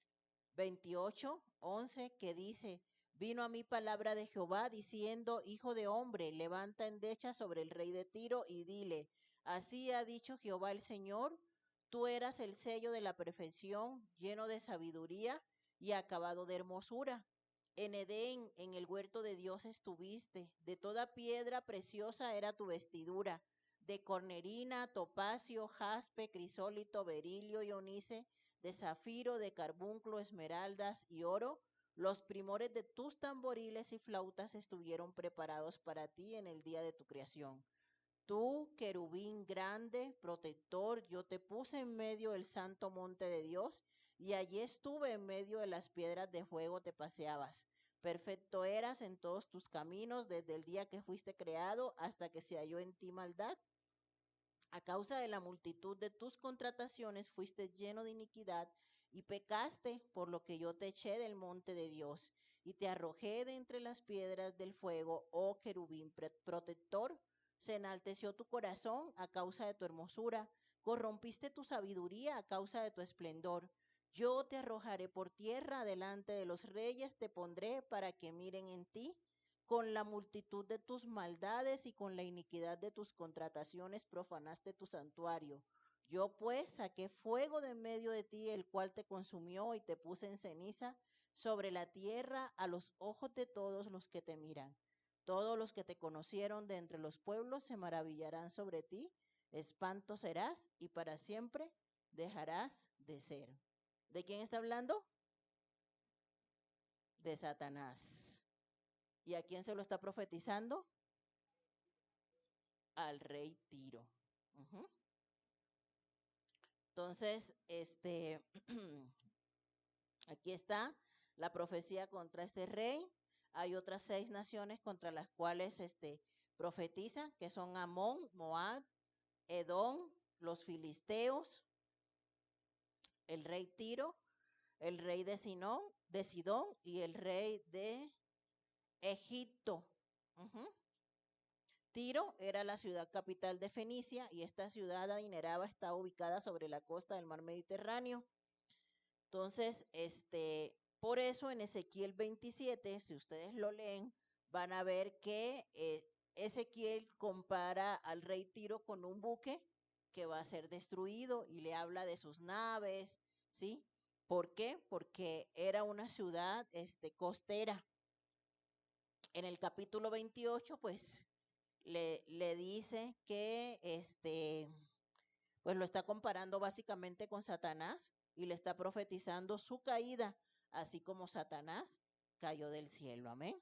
28:11 que dice, vino a mí palabra de Jehová diciendo, hijo de hombre, levanta endecha sobre el rey de Tiro y dile, así ha dicho Jehová el Señor, tú eras el sello de la perfección, lleno de sabiduría y acabado de hermosura. En Edén, en el huerto de Dios estuviste, de toda piedra preciosa era tu vestidura, de cornerina, topacio, jaspe, crisólito, berilio y onice, de zafiro, de carbunclo, esmeraldas y oro. Los primores de tus tamboriles y flautas estuvieron preparados para ti en el día de tu creación. Tú, querubín grande, protector, yo te puse en medio del santo monte de Dios, y allí estuve en medio de las piedras de fuego, te paseabas. Perfecto eras en todos tus caminos, desde el día que fuiste creado hasta que se halló en ti maldad. A causa de la multitud de tus contrataciones fuiste lleno de iniquidad y pecaste, por lo que yo te eché del monte de Dios y te arrojé de entre las piedras del fuego, oh querubín protector. Se enalteció tu corazón a causa de tu hermosura, corrompiste tu sabiduría a causa de tu esplendor. Yo te arrojaré por tierra delante de los reyes, te pondré para que miren en ti. Con la multitud de tus maldades y con la iniquidad de tus contrataciones profanaste tu santuario. Yo pues saqué fuego de en medio de ti, el cual te consumió y te puse en ceniza sobre la tierra a los ojos de todos los que te miran. Todos los que te conocieron de entre los pueblos se maravillarán sobre ti. Espanto serás y para siempre dejarás de ser. ¿De quién está hablando? De Satanás. ¿Y a quién se lo está profetizando? Al rey Tiro. Ujú. Entonces, aquí está la profecía contra este rey. Hay otras 6 naciones contra las cuales profetizan, que son Amón, Moab, Edom, los filisteos, el rey Tiro, el rey de Sidón y el rey de Egipto. Ujú. Tiro era la ciudad capital de Fenicia y esta ciudad adinerada está ubicada sobre la costa del mar Mediterráneo. Entonces, por eso en Ezequiel 27, si ustedes lo leen, van a ver que Ezequiel compara al rey Tiro con un buque que va a ser destruido y le habla de sus naves, ¿sí? ¿Por qué? Porque era una ciudad costera. En el capítulo 28, pues le dice que pues lo está comparando básicamente con Satanás y le está profetizando su caída, así como Satanás cayó del cielo. Amén.